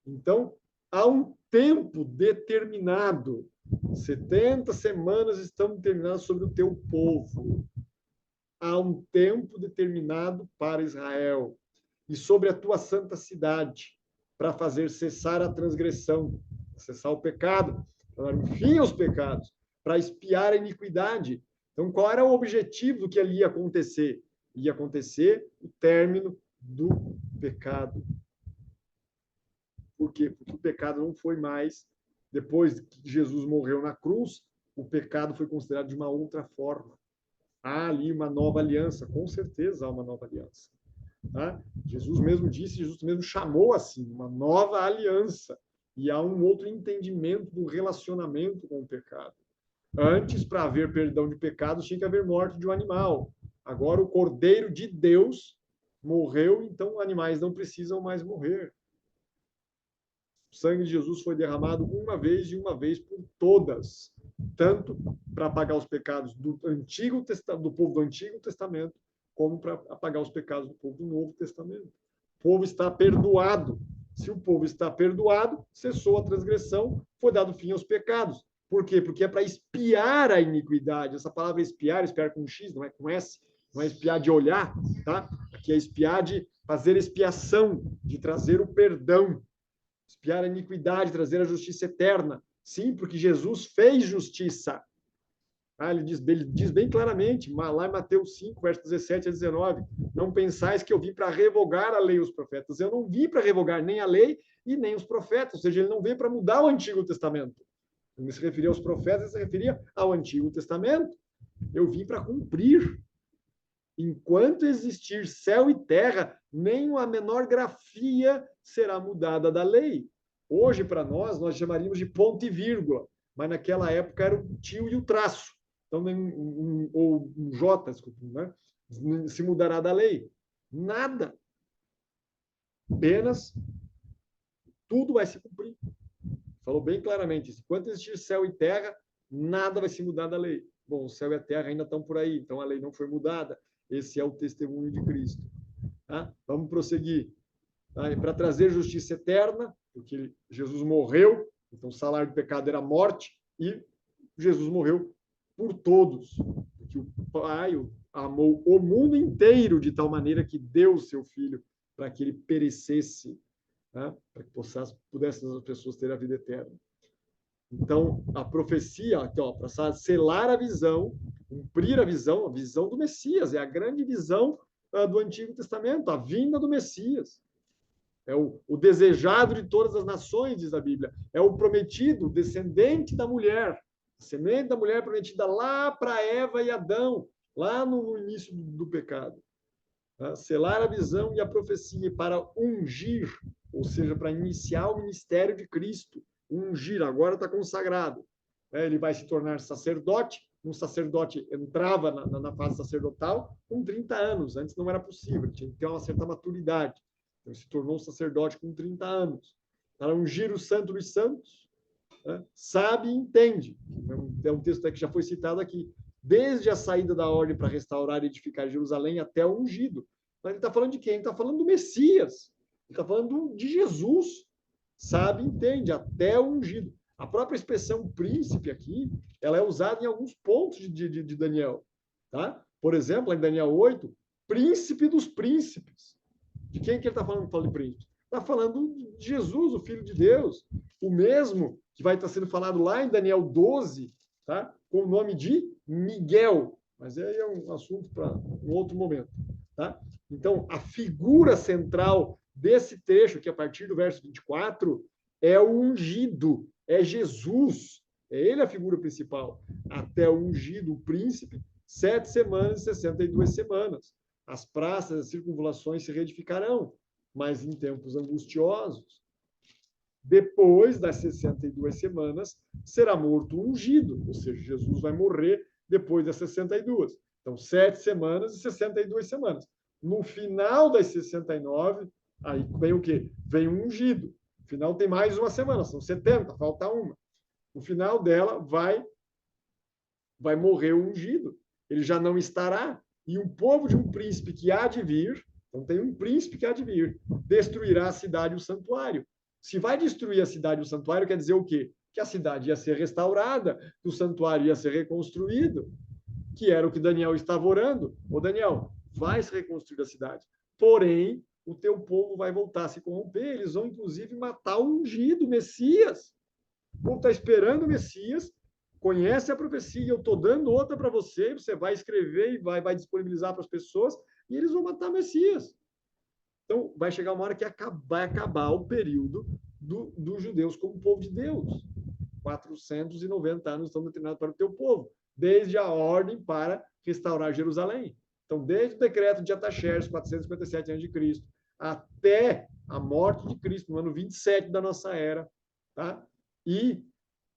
Então, há um tempo determinado. 70 semanas estão determinadas sobre o teu povo. Há um tempo determinado para Israel. E sobre a tua santa cidade, para fazer cessar a transgressão, cessar o pecado, para dar fim aos pecados, para expiar a iniquidade. Então, qual era o objetivo do que ali ia acontecer? Ia acontecer o término do pecado. Por quê? Porque o pecado não foi mais, depois que Jesus morreu na cruz, o pecado foi considerado de uma outra forma. Há ali uma nova aliança, com certeza há uma nova aliança. Tá? Jesus mesmo disse, Jesus mesmo chamou assim, uma nova aliança. E há um outro entendimento do relacionamento com o pecado. Antes, para haver perdão de pecados, tinha que haver morte de um animal. Agora, o Cordeiro de Deus morreu, então animais não precisam mais morrer. O sangue de Jesus foi derramado uma vez e uma vez por todas, tanto para apagar os pecados do povo do Antigo Testamento, como para apagar os pecados do povo do Novo Testamento. O povo está perdoado. Se o povo está perdoado, cessou a transgressão, foi dado fim aos pecados. Por quê? Porque é para espiar a iniquidade. Essa palavra espiar, espiar com X, não é com S, não é espiar de olhar, tá? Aqui é espiar de fazer expiação, de trazer o perdão. Espiar a iniquidade, trazer a justiça eterna. Sim, porque Jesus fez justiça. Ele diz bem claramente, lá em Mateus 5, versos 17 a 19, não pensais que eu vim para revogar a lei e os profetas. Eu não vim para revogar nem a lei e nem os profetas, ou seja, ele não veio para mudar o Antigo Testamento. Ele se referia aos profetas, ele se referia ao Antigo Testamento. Eu vim para cumprir. Enquanto existir céu e terra, nem a menor grafia será mudada da lei. Hoje, para nós chamaríamos de ponto e vírgula, mas naquela época era o tio e o traço. Então, ou um J, desculpa, né? Se mudará da lei. Nada. Apenas tudo vai se cumprir. Falou bem claramente isso. Enquanto existir céu e terra, nada vai se mudar da lei. Bom, o céu e a terra ainda estão por aí, então a lei não foi mudada. Esse é o testemunho de Cristo. Tá? Vamos prosseguir. Tá? Para trazer justiça eterna, porque Jesus morreu, então o salário do pecado era morte, e Jesus morreu por todos. Porque o Pai amou o mundo inteiro de tal maneira que deu o seu Filho para que ele perecesse, tá? Para que pudessem as pessoas ter a vida eterna. Então, a profecia, para selar a visão, cumprir a visão do Messias, é a grande visão do Antigo Testamento, a vinda do Messias. É o desejado de todas as nações, diz a Bíblia. É o prometido, o descendente da mulher. A semente da mulher prometida lá para Eva e Adão, lá no início do pecado. Tá? Selar a visão e a profecia para ungir, ou seja, para iniciar o ministério de Cristo. Ungir, agora está consagrado. Ele vai se tornar sacerdote. Um sacerdote entrava na fase sacerdotal com 30 anos. Antes não era possível, tinha que ter uma certa maturidade. Então, se tornou um sacerdote com 30 anos. Para ungir o santo dos santos, né? Sabe e entende. É um texto que já foi citado aqui. Desde a saída da ordem para restaurar e edificar Jerusalém até o ungido. Mas ele está falando de quem? Ele está falando do Messias. Ele está falando de Jesus. Sabe, entende, até o ungido. A própria expressão príncipe aqui, ela é usada em alguns pontos de Daniel. Tá? Por exemplo, em Daniel 8, príncipe dos príncipes. De quem que ele está falando de príncipe? Está falando de Jesus, o Filho de Deus. O mesmo que vai estar sendo falado lá em Daniel 12, tá? Com o nome de Miguel. Mas aí é um assunto para um outro momento. Tá? Então, a figura central desse trecho, que a partir do verso 24, é o ungido, é Jesus. É ele a figura principal. Até o ungido, o príncipe, 7 semanas e 62 semanas. As praças, as circunvalações se reedificarão, mas em tempos angustiosos. Depois das 62 semanas, será morto o ungido, ou seja, Jesus vai morrer depois das 62. Então, 7 semanas e 62 semanas. No final das 69, aí vem o quê? Vem o ungido. No final tem mais uma semana, são 70, falta uma. No final dela vai morrer o ungido. Ele já não estará. E um povo de um príncipe que há de vir, então tem um príncipe que há de vir, destruirá a cidade e o santuário. Se vai destruir a cidade e o santuário, quer dizer o quê? Que a cidade ia ser restaurada, que o santuário ia ser reconstruído, que era o que Daniel estava orando. Ô Daniel, vai se reconstruir a cidade. Porém, o teu povo vai voltar a se corromper. Eles vão, inclusive, matar o ungido, o Messias. O povo está esperando o Messias, conhece a profecia, eu estou dando outra para você, você vai escrever e vai disponibilizar para as pessoas, e eles vão matar o Messias. Então, vai chegar uma hora que vai acabar o período dos judeus como povo de Deus. 490 anos estão determinados para o teu povo, desde a ordem para restaurar Jerusalém. Então, desde o decreto de Ataxerxes, 457 a.C., até a morte de Cristo, no ano 27 da nossa era, tá? E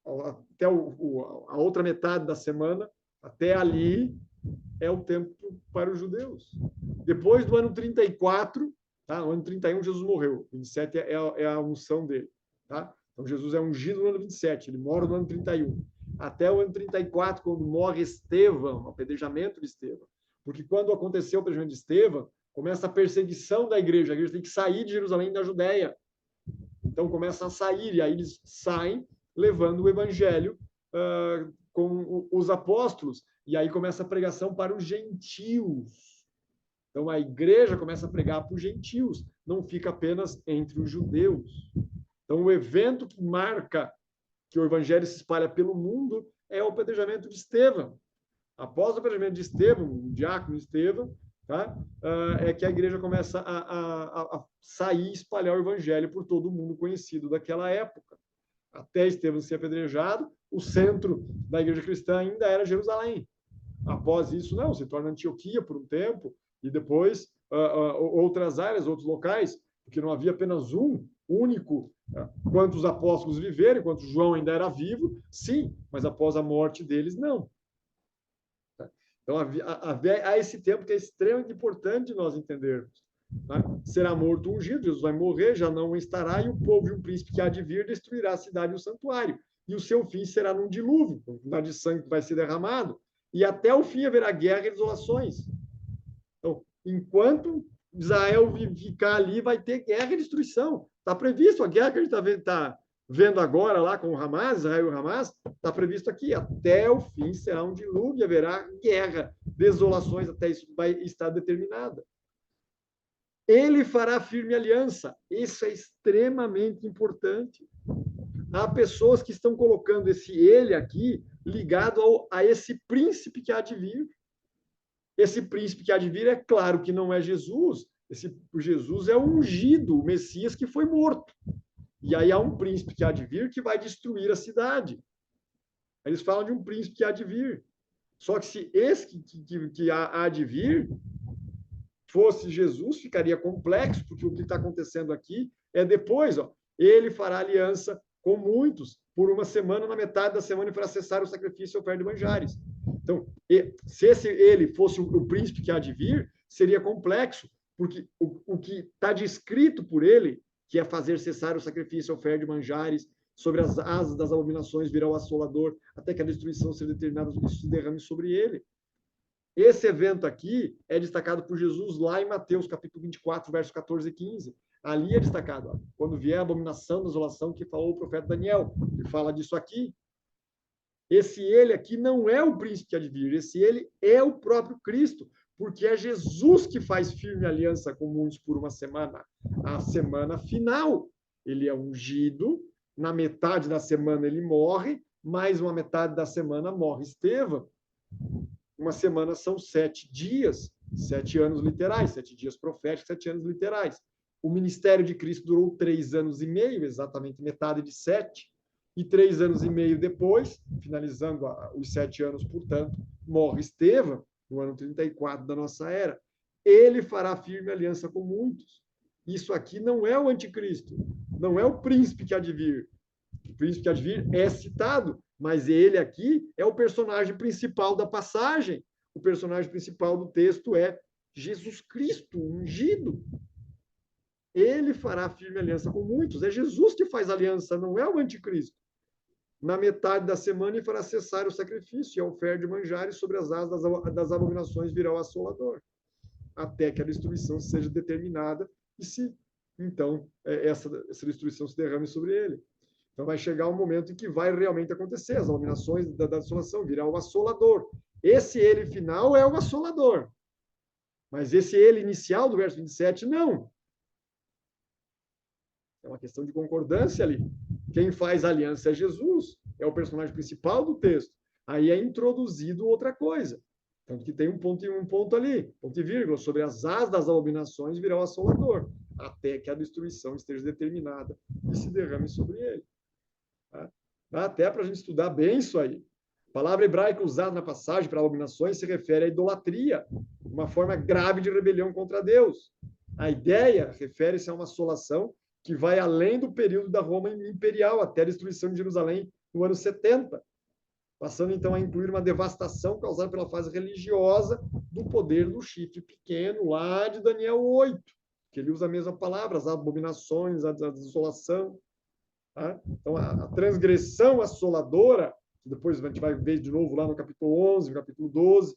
até a outra metade da semana, até ali é o tempo para os judeus. Depois do ano 34, tá? No ano 31, Jesus morreu. 27 é a unção dele. Tá? Então, Jesus é ungido no ano 27, ele mora no ano 31. Até o ano 34, quando morre Estevão, o apedrejamento de Estevão. Porque quando aconteceu o apedrejamento de Estevão, começa a perseguição da igreja. A igreja tem que sair de Jerusalém, da Judéia. Então, começa a sair, e aí eles saem levando o evangelho com os apóstolos, e aí começa a pregação para os gentios. Então, a igreja começa a pregar para os gentios, não fica apenas entre os judeus. Então, o evento que marca que o evangelho se espalha pelo mundo é o apedrejamento de Estevão. Após o apedrejamento de Estevão, o diácono Estevão, tá? É que a igreja começa a sair e espalhar o evangelho por todo o mundo conhecido daquela época. Até Estevão ser apedrejado, o centro da igreja cristã ainda era Jerusalém. Após isso, não, se torna Antioquia por um tempo, e depois outras áreas, outros locais, porque não havia apenas um único. Quantos apóstolos viveram, enquanto João ainda era vivo, sim, mas após a morte deles, não. Então, há esse tempo que é extremamente importante nós entendermos. Tá? Será morto o ungido, Jesus vai morrer, já não estará, e o povo de um príncipe que há de vir destruirá a cidade e o santuário. E o seu fim será num dilúvio, quantidade de sangue vai ser derramado, e até o fim haverá guerra e desolações. Então, enquanto Israel ficar ali, vai ter guerra e destruição. Está previsto a guerra que a gente está vendo agora lá com o Hamas, Israel e o Hamas, está previsto aqui. Até o fim será um dilúvio, haverá guerra, desolações, até isso vai estar determinada. Ele fará firme aliança. Isso é extremamente importante. Há pessoas que estão colocando esse ele aqui ligado a esse príncipe que há de vir. Esse príncipe que há de vir, é claro que não é Jesus. O Jesus é o ungido, o Messias que foi morto. E aí há um príncipe que há de vir que vai destruir a cidade. Eles falam de um príncipe que há de vir. Só que se esse que há de vir fosse Jesus, ficaria complexo, porque o que está acontecendo aqui é depois, ó, ele fará aliança com muitos por uma semana, na metade da semana, e fará cessar o sacrifício e oferta de manjares. Então, se ele fosse o príncipe que há de vir, seria complexo, porque o que está descrito por ele, que é fazer cessar o sacrifício e oferta de manjares, sobre as asas das abominações virá o assolador, até que a destruição seja determinada, isso se derrame sobre ele. Esse evento aqui é destacado por Jesus lá em Mateus, capítulo 24, versos 14 e 15. Ali é destacado, ó, quando vier a abominação da desolação que falou o profeta Daniel. Ele fala disso aqui. Esse ele aqui não é o príncipe que há de vir, esse ele é o próprio Cristo, porque é Jesus que faz firme aliança com muitos por uma semana. A semana final, ele é ungido, na metade da semana ele morre, mais uma metade da semana morre Estevão. Uma semana são 7 dias, 7 anos literais, 7 dias proféticos, 7 anos literais. O ministério de Cristo durou 3 anos e meio, exatamente metade de 7, e 3 anos e meio depois, finalizando os 7 anos, portanto, morre Estevão, no ano 34 da nossa era. Ele fará firme aliança com muitos. Isso aqui não é o anticristo, não é o príncipe que há de vir. O príncipe que há de vir é citado, mas ele aqui é o personagem principal da passagem. O personagem principal do texto é Jesus Cristo, ungido. Ele fará firme aliança com muitos. É Jesus que faz aliança, não é o anticristo. Na metade da semana, ele fará cessar o sacrifício e a oferta de manjares, sobre as asas das abominações virá o assolador, até que a destruição seja determinada e se, então, essa destruição se derrame sobre ele. Então, vai chegar um momento em que vai realmente acontecer as abominações da desolação, virá o assolador. Esse ele final é o assolador. Mas esse ele inicial do verso 27, não. É uma questão de concordância ali. Quem faz a aliança é Jesus, é o personagem principal do texto. Aí é introduzido outra coisa. Tanto que tem um ponto ali, ponto e vírgula, sobre as asas das abominações virá o assolador, até que a destruição esteja determinada e se derrame sobre ele. Dá até para a gente estudar bem isso aí. A palavra hebraica usada na passagem para abominações se refere à idolatria, uma forma grave de rebelião contra Deus. A ideia refere-se a uma assolação que vai além do período da Roma imperial, até a destruição de Jerusalém no ano 70, passando então a incluir uma devastação causada pela fase religiosa do poder do chifre pequeno, lá de Daniel 8, que ele usa a mesma palavra, as abominações, a desolação. Tá? Então, a transgressão assoladora, que depois a gente vai ver de novo lá no capítulo 11, no capítulo 12,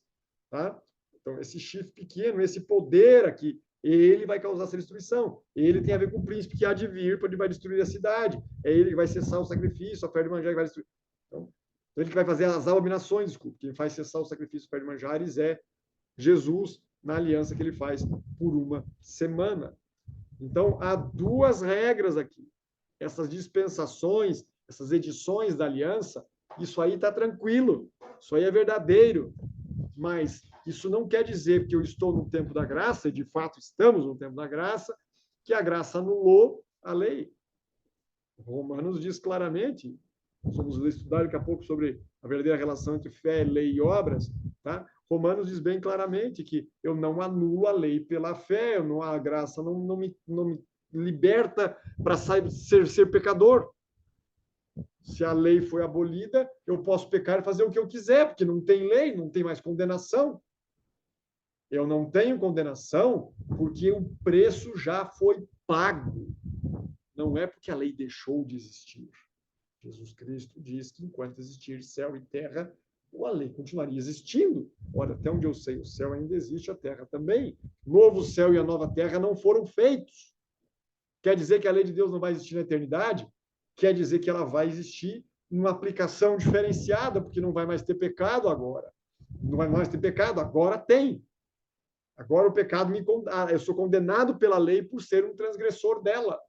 tá? Então, esse chifre pequeno, esse poder aqui, ele vai causar essa destruição. Ele tem a ver com o príncipe que há de vir, porque ele vai destruir a cidade. É ele que vai cessar o sacrifício, a oferta de manjares que vai destruir. Então, ele que vai fazer as abominações, desculpa. Quem faz cessar o sacrifício, a oferta de manjares é Jesus, na aliança que ele faz por uma semana. Então, há duas regras aqui. Essas dispensações, essas edições da aliança, isso aí está tranquilo, isso aí é verdadeiro. Mas isso não quer dizer que eu estou no tempo da graça, e de fato estamos no tempo da graça, que a graça anulou a lei. Romanos diz claramente, vamos estudar daqui a pouco sobre a verdadeira relação entre fé, lei e obras, tá? Romanos diz bem claramente que eu não anulo a lei pela fé, a graça não me liberta para ser pecador. Se a lei foi abolida, eu posso pecar e fazer o que eu quiser, porque não tem lei, não tem mais condenação. Eu não tenho condenação porque o preço já foi pago. Não é porque a lei deixou de existir. Jesus Cristo diz que enquanto existir céu e terra, a lei continuaria existindo. Ora, até onde eu sei, o céu ainda existe, a terra também. Novo céu e a nova terra não foram feitos. Quer dizer que a lei de Deus não vai existir na eternidade? Quer dizer que ela vai existir numa aplicação diferenciada, porque não vai mais ter pecado agora. Não vai mais ter pecado, agora tem. Agora o pecado eu sou condenado pela lei por ser um transgressor dela.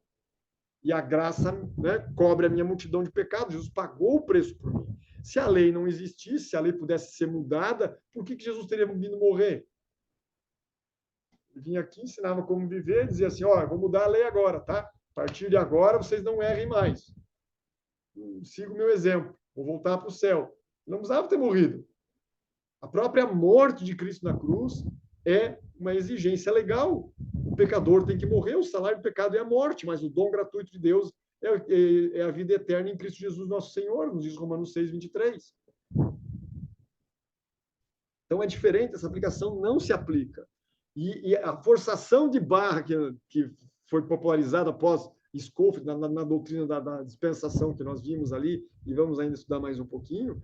E a graça, né, cobre a minha multidão de pecados. Jesus pagou o preço por mim. Se a lei não existisse, se a lei pudesse ser mudada, por que Jesus teria vindo morrer? Ele vinha aqui, ensinava como viver, dizia assim, ó, eu vou mudar a lei agora, tá? A partir de agora, vocês não errem mais. Siga o meu exemplo. Vou voltar para o céu. Não precisava ter morrido. A própria morte de Cristo na cruz é uma exigência legal. O pecador tem que morrer, o salário do pecado é a morte, mas o dom gratuito de Deus é a vida eterna em Cristo Jesus, nosso Senhor, nos diz Romanos 6, 23. Então é diferente, essa aplicação não se aplica. E a forçação de barra que foi popularizada após Scofield, na doutrina da dispensação que nós vimos ali, e vamos ainda estudar mais um pouquinho,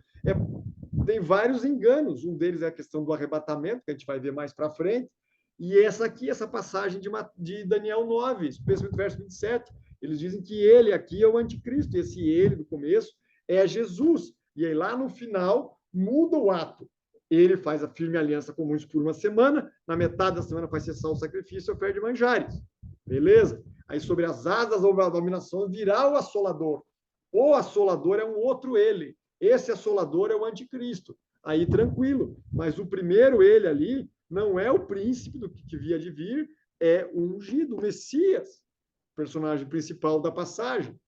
tem vários enganos. Um deles é a questão do arrebatamento, que a gente vai ver mais para frente, e essa passagem de Daniel 9, especialmente verso 27, eles dizem que ele aqui é o anticristo, e esse ele do começo é Jesus. E aí lá no final muda o ato. Ele faz a firme aliança com muitos por uma semana, na metade da semana faz cessar o sacrifício e oferta de manjares. Beleza? Aí sobre as asas ou a dominação virá o assolador. O assolador é um outro ele. Esse assolador é o anticristo. Aí tranquilo. Mas o primeiro ele ali não é o príncipe do que via de vir, é o ungido, o Messias, personagem principal da passagem.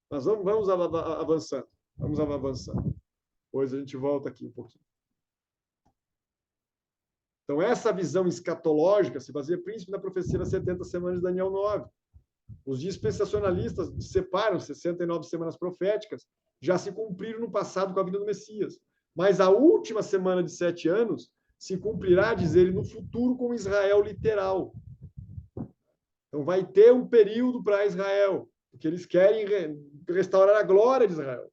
Mas vamos avançando. Vamos avançando. Depois a gente volta aqui um pouquinho. Então, essa visão escatológica se baseia principalmente na profecia das 70 semanas de Daniel 9. Os dispensacionalistas separam 69 semanas proféticas, já se cumpriram no passado com a vinda do Messias. Mas a última semana de 7 anos se cumprirá, diz ele, no futuro com Israel literal. Então, vai ter um período para Israel, porque eles querem restaurar a glória de Israel.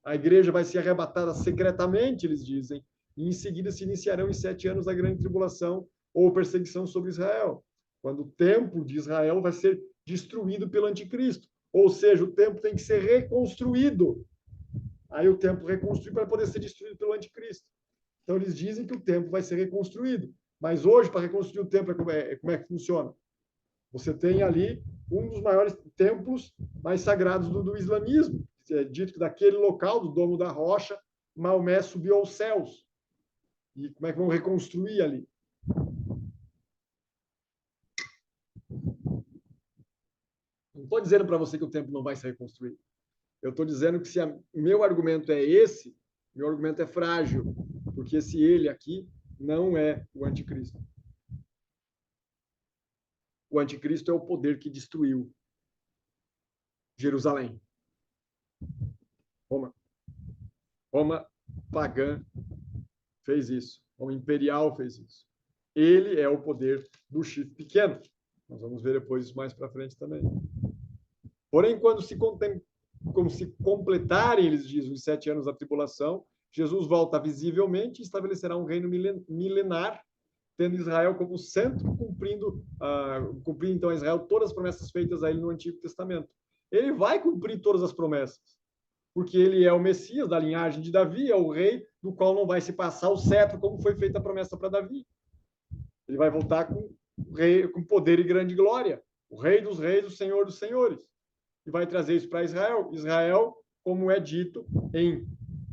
A igreja vai ser arrebatada secretamente, eles dizem, e em seguida se iniciarão em 7 anos a grande tribulação ou perseguição sobre Israel, quando o templo de Israel vai ser destruído pelo anticristo. Ou seja, o templo tem que ser reconstruído. Aí o templo reconstruído para poder ser destruído pelo anticristo. Então eles dizem que o templo vai ser reconstruído. Mas hoje, para reconstruir o templo, como é que funciona? Você tem ali um dos maiores templos mais sagrados do islamismo. É dito que daquele local, do Domo da Rocha, Maomé subiu aos céus. E como é que vão reconstruir ali? Não estou dizendo para você que o templo não vai ser reconstruído. Eu estou dizendo que se meu argumento é esse, meu argumento é frágil, porque esse ele aqui não é o anticristo. O anticristo é o poder que destruiu. Jerusalém. Roma. Roma pagã fez isso. Roma imperial fez isso. Ele é o poder do chifre pequeno. Nós vamos ver depois isso mais para frente também. Porém, quando se completarem, eles dizem, os 7 anos da tribulação, Jesus volta visivelmente e estabelecerá um reino milenar, tendo Israel como centro, cumprindo então a Israel todas as promessas feitas a ele no Antigo Testamento. Ele vai cumprir todas as promessas, porque ele é o Messias da linhagem de Davi, é o rei do qual não vai se passar o cetro, como foi feita a promessa para Davi. Ele vai voltar com poder e grande glória, o rei dos reis, o senhor dos senhores, e vai trazer isso para Israel. Israel, como é dito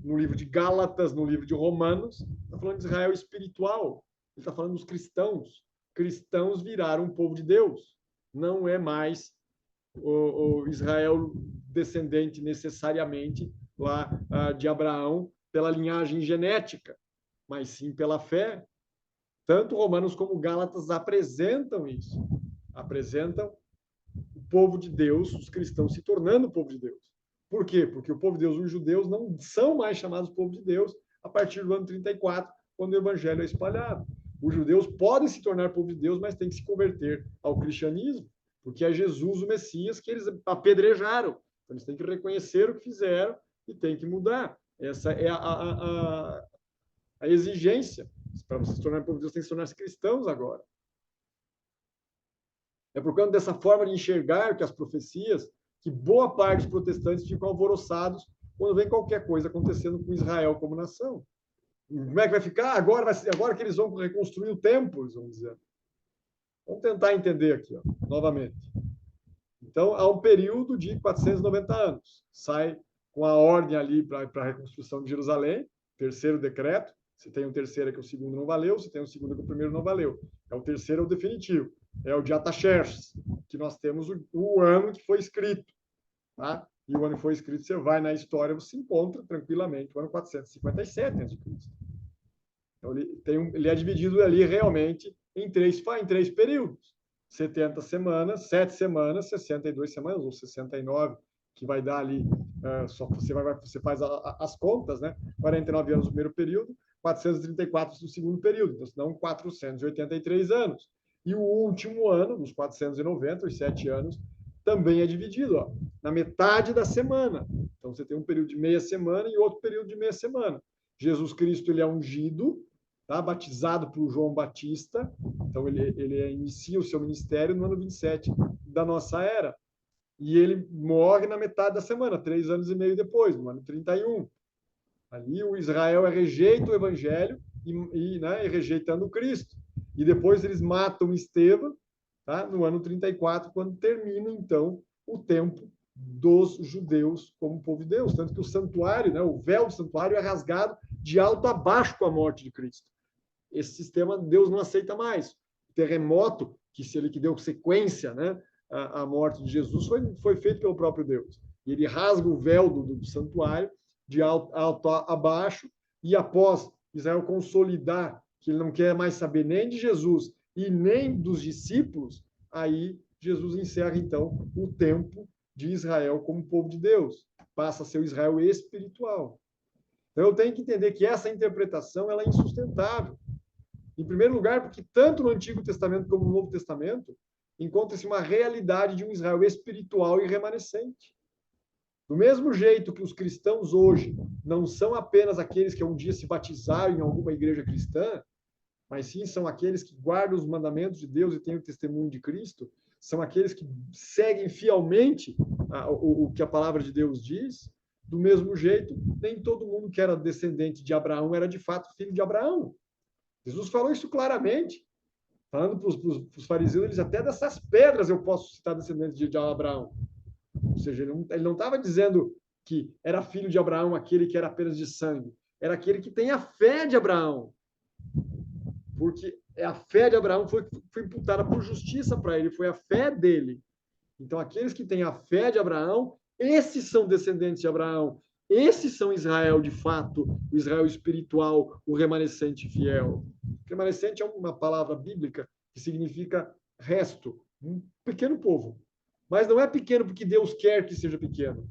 no livro de Gálatas, no livro de Romanos, está falando de Israel espiritual, ele está falando dos cristãos. Cristãos viraram um povo de Deus, não é mais o Israel descendente necessariamente lá de Abraão pela linhagem genética, mas sim pela fé. Tanto Romanos como Gálatas apresentam isso, apresentam o povo de Deus, os cristãos se tornando o povo de Deus. Por quê? Porque o povo de Deus, os judeus, não são mais chamados povo de Deus a partir do ano 34, quando o evangelho é espalhado. Os judeus podem se tornar povo de Deus, mas têm que se converter ao cristianismo, porque é Jesus o Messias que eles apedrejaram. Então, eles têm que reconhecer o que fizeram e têm que mudar. Essa é a exigência. Para você se tornar povo de Deus, tem que se tornar cristãos agora. É por conta dessa forma de enxergar que as profecias, que boa parte dos protestantes ficam alvoroçados quando vem qualquer coisa acontecendo com Israel como nação. Como é que vai ficar? Agora que eles vão reconstruir o templo, eles vão dizer. Vamos tentar entender aqui, novamente. Então, há um período de 490 anos. Sai com a ordem ali para a reconstrução de Jerusalém, terceiro decreto. Se tem um terceiro, é que o segundo não valeu. Se tem um segundo, é que o primeiro não valeu. É o terceiro, é o definitivo. É o de Ataxerxes, que nós temos o ano que foi escrito. Tá? E o ano que foi escrito, você vai na história, você encontra tranquilamente o ano 457 a.C. Então, ele é dividido ali realmente em três períodos. 70 semanas, 7 semanas, 62 semanas, ou 69, que vai dar ali, só você faz as contas, né? 49 anos no primeiro período, 434 no segundo período, então, senão 483 anos. E o último ano, dos 490, os 7 anos, também é dividido na metade da semana. Então, você tem um período de meia semana e outro período de meia semana. Jesus Cristo, ele é ungido, tá? Batizado por João Batista. Então, ele inicia o seu ministério no ano 27 da nossa era. E ele morre na metade da semana, 3 anos e meio depois, no ano 31. Ali o Israel rejeita o evangelho e rejeitando Cristo. E depois eles matam Estevão, tá? No ano 34, quando termina, então, o tempo dos judeus como povo de Deus. Tanto que o santuário, né, o véu do santuário é rasgado de alto a baixo com a morte de Cristo. Esse sistema Deus não aceita mais. O terremoto, que deu sequência, né, à morte de Jesus, foi feito pelo próprio Deus. E ele rasga o véu do santuário de alto a baixo, e após Israel consolidar que ele não quer mais saber nem de Jesus e nem dos discípulos, aí Jesus encerra, então, o tempo de Israel como povo de Deus. Passa a ser o Israel espiritual. Então, eu tenho que entender que essa interpretação ela é insustentável. Em primeiro lugar, porque tanto no Antigo Testamento como no Novo Testamento encontra-se uma realidade de um Israel espiritual e remanescente. Do mesmo jeito que os cristãos hoje não são apenas aqueles que um dia se batizaram em alguma igreja cristã, mas sim são aqueles que guardam os mandamentos de Deus e têm o testemunho de Cristo, são aqueles que seguem fielmente o que a palavra de Deus diz. Do mesmo jeito, nem todo mundo que era descendente de Abraão era de fato filho de Abraão. Jesus falou isso claramente. Falando para os fariseus, eles até dessas pedras eu posso citar descendentes de Abraão. Ou seja, ele não estava dizendo que era filho de Abraão aquele que era apenas de sangue. Era aquele que tem a fé de Abraão. Porque a fé de Abraão foi imputada por justiça para ele, foi a fé dele. Então, aqueles que têm a fé de Abraão, esses são descendentes de Abraão. Esses são Israel de fato, o Israel espiritual, o remanescente fiel. Remanescente é uma palavra bíblica que significa resto, um pequeno povo. Mas não é pequeno porque Deus quer que seja pequeno.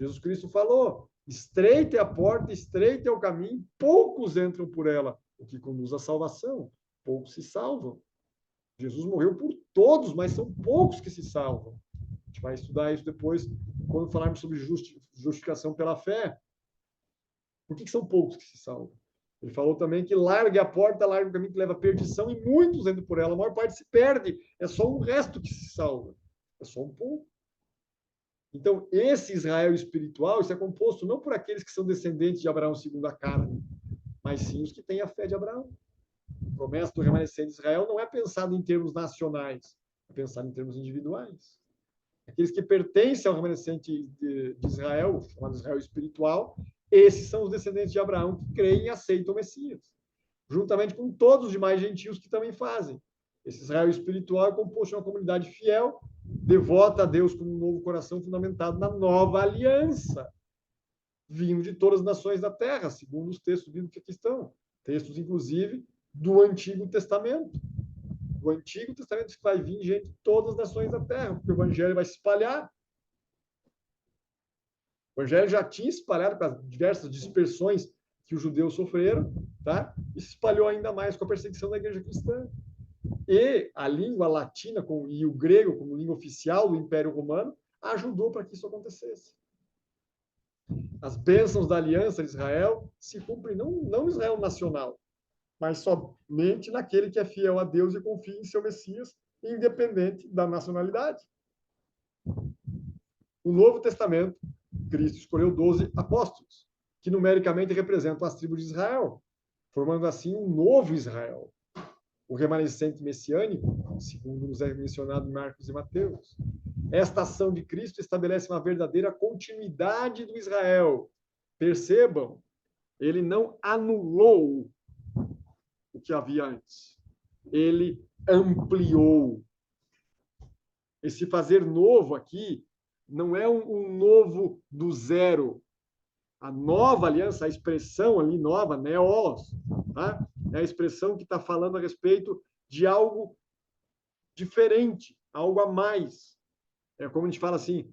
Jesus Cristo falou, estreita é a porta, estreito é o caminho, poucos entram por ela, o que conduz à salvação, poucos se salvam. Jesus morreu por todos, mas são poucos que se salvam. A gente vai estudar isso depois, quando falarmos sobre justificação pela fé. Por que são poucos que se salvam? Ele falou também que larga a porta, larga o caminho que leva à perdição, e muitos entram por ela. A maior parte se perde. É só um resto que se salva. É só um pouco. Então, esse Israel espiritual, isso é composto não por aqueles que são descendentes de Abraão segundo a carne, mas sim os que têm a fé de Abraão. A promessa do remanescente de Israel não é pensada em termos nacionais, é pensada em termos individuais. Aqueles que pertencem ao remanescente de Israel, chamado Israel espiritual, esses são os descendentes de Abraão que creem e aceitam o Messias, juntamente com todos os demais gentios que também fazem. Esse Israel espiritual é composto de uma comunidade fiel, devota a Deus com um novo coração fundamentado na nova aliança, vindo de todas as nações da terra, segundo os textos bíblicos que aqui estão. Textos, inclusive, do Antigo Testamento. O Antigo Testamento que vai vir gente de todas as nações da terra, porque o Evangelho vai se espalhar. O Evangelho já tinha espalhado para as diversas dispersões que os judeus sofreram, tá? E se espalhou ainda mais com a perseguição da igreja cristã. E a língua latina e o grego como língua oficial do Império Romano ajudou para que isso acontecesse. As bênçãos da aliança de Israel se cumprem não no Israel nacional, mas somente naquele que é fiel a Deus e confia em seu Messias, independente da nacionalidade. No Novo Testamento, Cristo escolheu 12 apóstolos, que numericamente representam as tribos de Israel, formando assim um novo Israel, o remanescente messiânico, segundo nos é mencionado em Marcos e Mateus. Esta ação de Cristo estabelece uma verdadeira continuidade do Israel. Percebam, ele não anulou o que havia antes. Ele ampliou. Esse fazer novo aqui não é um novo do zero. A nova aliança, a expressão ali nova, neos, tá? É a expressão que está falando a respeito de algo diferente, algo a mais. É como a gente fala assim,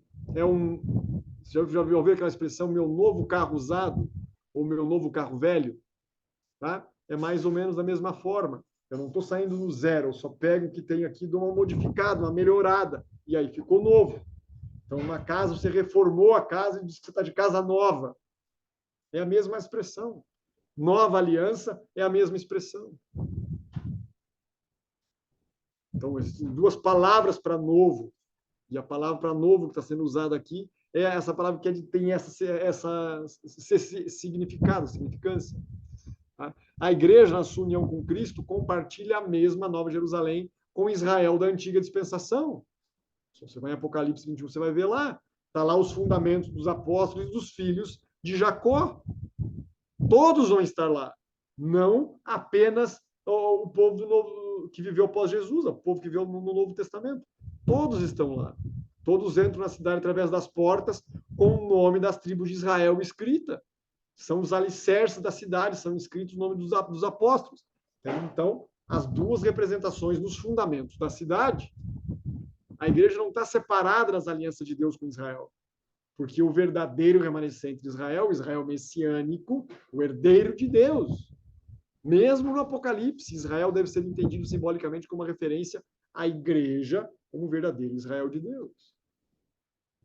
você já ouviu aquela expressão, meu novo carro usado, ou meu novo carro velho? Tá? É mais ou menos da mesma forma. Eu não estou saindo do zero, eu só pego o que tem aqui, dou uma modificada, uma melhorada, e aí ficou novo. Então, uma casa, você reformou a casa e diz que você está de casa nova. É a mesma expressão. Nova aliança é a mesma expressão. Então, existem duas palavras para novo. E a palavra para novo que está sendo usada aqui é essa palavra que tem essa significado, significância. A igreja, na sua união com Cristo, compartilha a mesma Nova Jerusalém com Israel da antiga dispensação. Se você vai em Apocalipse 21, você vai ver lá. Está lá os fundamentos dos apóstolos e dos filhos de Jacó. Todos vão estar lá. Não apenas o povo do novo, que viveu após Jesus, o povo que viveu no Novo Testamento. Todos estão lá. Todos entram na cidade através das portas com o nome das tribos de Israel escrita. São os alicerces da cidade, são escritos o nome dos apóstolos. Então, as duas representações nos fundamentos da cidade, a igreja não está separada das alianças de Deus com Israel. Porque o verdadeiro remanescente de Israel, o Israel messiânico, o herdeiro de Deus. Mesmo no Apocalipse, Israel deve ser entendido simbolicamente como uma referência à igreja como o verdadeiro Israel de Deus.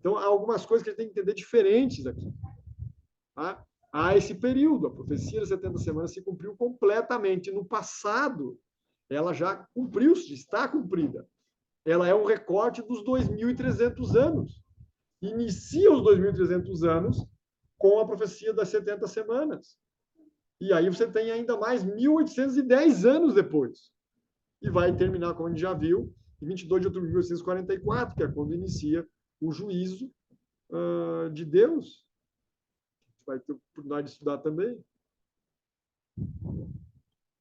Então, há algumas coisas que a gente tem que entender diferentes aqui. Tá? Há esse período, a profecia das 70 semanas se cumpriu completamente. No passado, ela já cumpriu-se, está cumprida. Ela é um recorte dos 2.300 anos. Inicia os 2.300 anos com a profecia das 70 semanas. E aí você tem ainda mais 1.810 anos depois. E vai terminar, como a gente já viu, em 22 de outubro de 1844, que é quando inicia o juízo de Deus. A gente vai ter oportunidade de estudar também.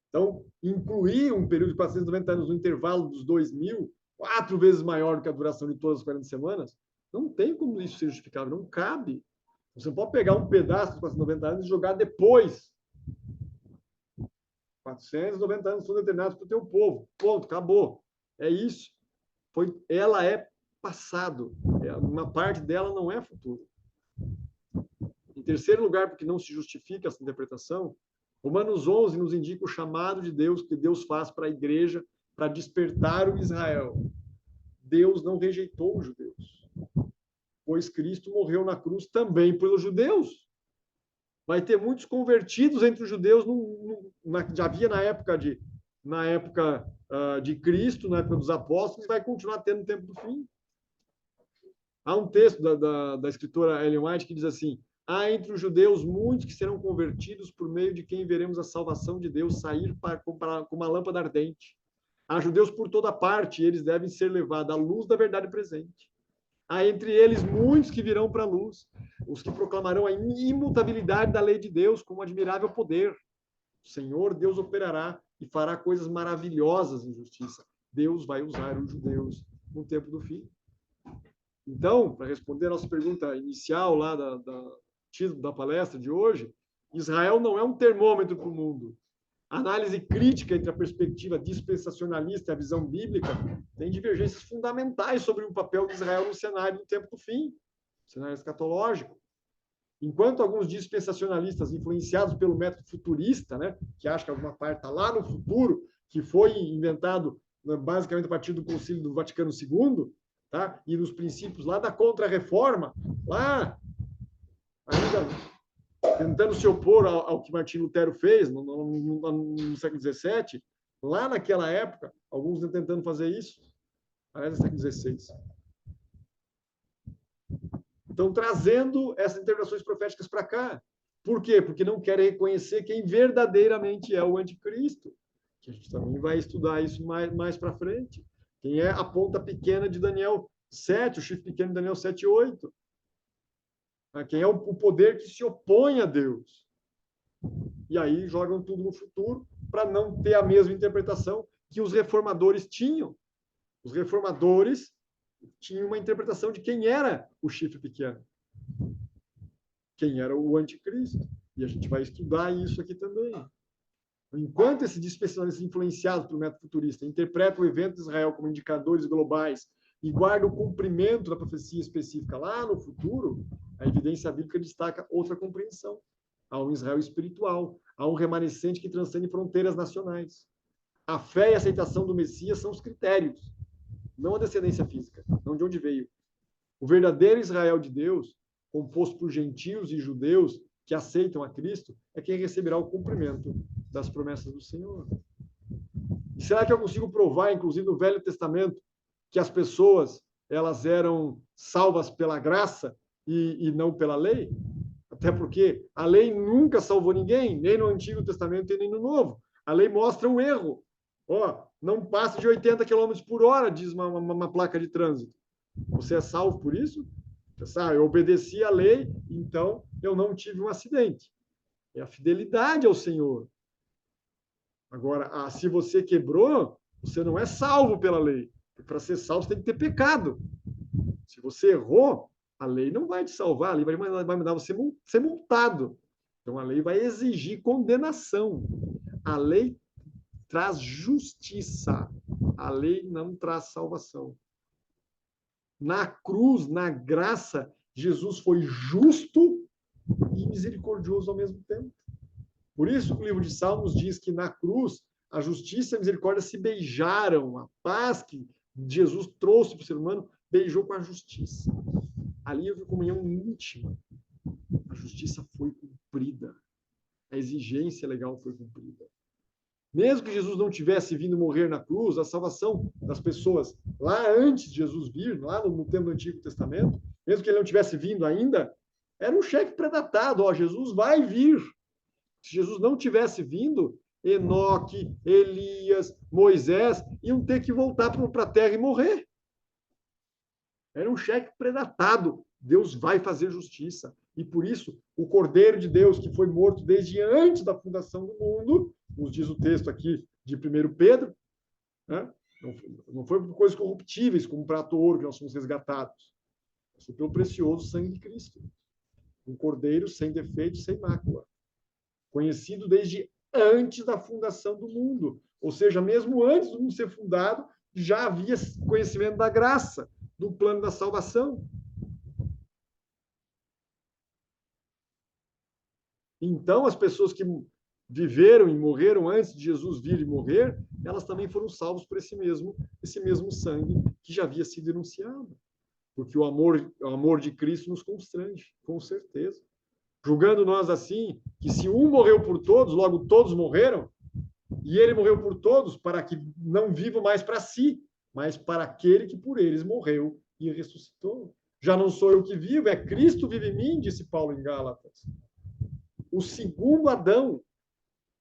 Então, incluir um período de 490 anos no intervalo dos 2.000, 4 vezes maior do que a duração de todas as 40 semanas, não tem como isso ser justificável, não cabe. Você não pode pegar um pedaço dos 490 anos e jogar depois. 490 anos foram determinados para o teu povo. Ponto, acabou. É isso. Ela é passado. Uma parte dela não é futuro. Em terceiro lugar, porque não se justifica essa interpretação, Romanos 11 nos indica o chamado de Deus que Deus faz para a igreja para despertar o Israel. Deus não rejeitou os judeus, pois Cristo morreu na cruz também pelos judeus. Vai ter muitos convertidos entre os judeus, já havia na época de Cristo, na época dos apóstolos, e vai continuar tendo no tempo do fim. Há um texto da escritora Ellen White que diz assim: há entre os judeus muitos que serão convertidos por meio de quem veremos a salvação de Deus sair como uma lâmpada ardente. Há judeus por toda parte, e eles devem ser levados à luz da verdade presente. Há entre eles muitos que virão para a luz, os que proclamarão a imutabilidade da lei de Deus como admirável poder. O Senhor Deus operará e fará coisas maravilhosas em justiça. Deus vai usar os judeus no tempo do fim. Então, para responder a nossa pergunta inicial lá título da palestra de hoje, Israel não é um termômetro para o mundo. A análise crítica entre a perspectiva dispensacionalista e a visão bíblica tem divergências fundamentais sobre o papel de Israel no cenário do tempo do fim, cenário escatológico. Enquanto alguns dispensacionalistas, influenciados pelo método futurista, né, que acha que alguma parte está lá no futuro, que foi inventado basicamente a partir do Concílio do Vaticano II, tá? E nos princípios lá da Contra-Reforma, lá ainda tentando se opor ao que Martim Lutero fez no século XVII, lá naquela época, alguns tentando fazer isso, aliás, no século XVI. Estão trazendo essas interpretações proféticas para cá. Por quê? Porque não querem reconhecer quem verdadeiramente é o anticristo. Que a gente também vai estudar isso mais para frente. Quem é a ponta pequena de Daniel 7, o chifre pequeno de Daniel 7 e 8. Quem é o poder que se opõe a Deus. E aí jogam tudo no futuro para não ter a mesma interpretação que os reformadores tinham. Os reformadores tinham uma interpretação de quem era o chifre pequeno. Quem era o anticristo. E a gente vai estudar isso aqui também. Enquanto esses dispensacionalistas influenciados pelo método futurista interpretam o evento de Israel como indicadores globais e guardam o cumprimento da profecia específica lá no futuro, a evidência bíblica destaca outra compreensão. Há um Israel espiritual, há um remanescente que transcende fronteiras nacionais. A fé e a aceitação do Messias são os critérios, não a descendência física, não de onde veio. O verdadeiro Israel de Deus, composto por gentios e judeus que aceitam a Cristo, é quem receberá o cumprimento das promessas do Senhor. E será que eu consigo provar, inclusive no Velho Testamento, que as pessoas elas eram salvas pela graça e não pela lei? Até porque a lei nunca salvou ninguém, nem no Antigo Testamento nem no Novo. A lei mostra um erro. Não passe de 80 km por hora, diz uma placa de trânsito. Você é salvo por isso? Eu obedeci à lei, então eu não tive um acidente. É a fidelidade ao Senhor. Agora, se você quebrou, você não é salvo pela lei. Para ser salvo, você tem que ter pecado. Se você errou, a lei não vai te salvar, a lei vai mandar você ser multado. Então, a lei vai exigir condenação. A lei traz justiça. A lei não traz salvação. Na cruz, na graça, Jesus foi justo e misericordioso ao mesmo tempo. Por isso que o livro de Salmos diz que na cruz a justiça e a misericórdia se beijaram. A paz que Jesus trouxe para o ser humano beijou com a justiça. Ali houve comunhão íntima. A justiça foi cumprida. A exigência legal foi cumprida. Mesmo que Jesus não tivesse vindo morrer na cruz, a salvação das pessoas lá antes de Jesus vir, lá no tempo do Antigo Testamento, mesmo que ele não tivesse vindo ainda, era um cheque predatado. Jesus vai vir. Se Jesus não tivesse vindo, Enoque, Elias, Moisés iam ter que voltar para a terra e morrer. Era um cheque predatado. Deus vai fazer justiça. E por isso, o Cordeiro de Deus, que foi morto desde antes da fundação do mundo, nos diz o texto aqui de 1 Pedro, né? Não foi por coisas corruptíveis, como prata ou ouro, que nós fomos resgatados. Foi pelo precioso sangue de Cristo. Um cordeiro sem defeito, sem mácula. Conhecido desde antes da fundação do mundo. Ou seja, mesmo antes do mundo ser fundado, já havia conhecimento da graça. do plano da salvação. Então, as pessoas que viveram e morreram antes de Jesus vir e morrer, elas também foram salvas por esse mesmo sangue que já havia sido anunciado. Porque o amor de Cristo nos constrange, com certeza. Julgando nós assim, que se um morreu por todos, logo todos morreram, e ele morreu por todos para que não vivam mais para si, mas para aquele que por eles morreu e ressuscitou. Já não sou eu que vivo, é Cristo vive em mim, disse Paulo em Gálatas. O segundo Adão,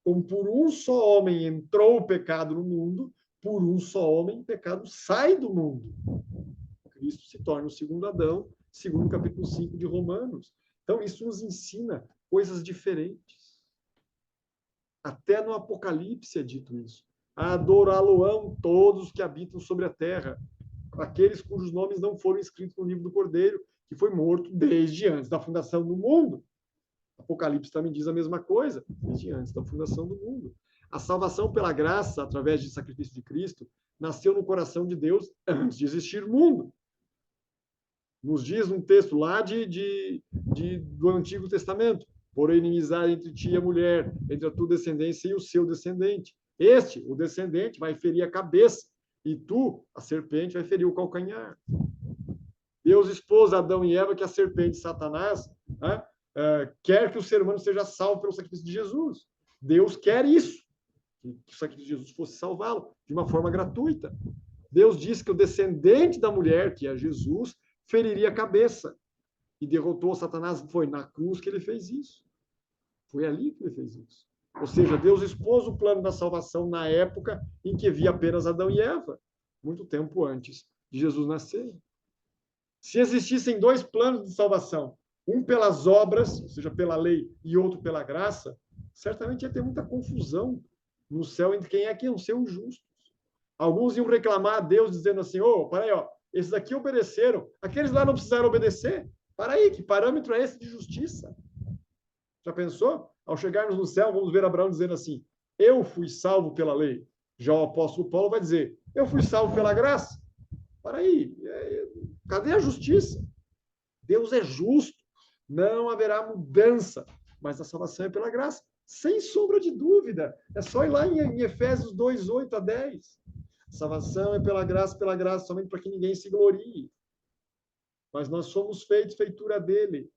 como por um só homem entrou o pecado no mundo, por um só homem o pecado sai do mundo. Cristo se torna o segundo Adão, segundo o capítulo 5 de Romanos. Então, isso nos ensina coisas diferentes. Até no Apocalipse é dito isso. Adorá-lo-ão todos os que habitam sobre a terra, aqueles cujos nomes não foram escritos no livro do Cordeiro, que foi morto desde antes da fundação do mundo. Apocalipse também diz a mesma coisa, desde antes da fundação do mundo. A salvação pela graça, através do sacrifício de Cristo, nasceu no coração de Deus antes de existir o mundo. Nos diz um texto lá do Antigo Testamento: por inimizade entre ti e a mulher, entre a tua descendência e o seu descendente. Este, o descendente, vai ferir a cabeça, e tu, a serpente, vai ferir o calcanhar. Deus expôs a Adão e Eva que a serpente, Satanás, quer que o ser humano seja salvo pelo sacrifício de Jesus. Deus quer isso, que o sacrifício de Jesus fosse salvá-lo de uma forma gratuita. Deus disse que o descendente da mulher, que é Jesus, feriria a cabeça e derrotou Satanás. Foi na cruz que ele fez isso. Foi ali que ele fez isso. Ou seja, Deus expôs o plano da salvação na época em que havia apenas Adão e Eva, muito tempo antes de Jesus nascer. Se existissem dois planos de salvação, um pelas obras, ou seja, pela lei, e outro pela graça, certamente ia ter muita confusão no céu entre quem é que iam ser os justos. Alguns iam reclamar a Deus dizendo assim: para aí, esses aqui obedeceram, aqueles lá não precisaram obedecer. Para aí, que parâmetro é esse de justiça? Já pensou? Ao chegarmos no céu, vamos ver Abraão dizendo assim: eu fui salvo pela lei. Já o apóstolo Paulo vai dizer: eu fui salvo pela graça. Para aí, cadê a justiça? Deus é justo, não haverá mudança, mas a salvação é pela graça, sem sombra de dúvida. É só ir lá em Efésios 2, 8 a 10. A salvação é pela graça, somente para que ninguém se glorie. Mas nós somos feitura dele,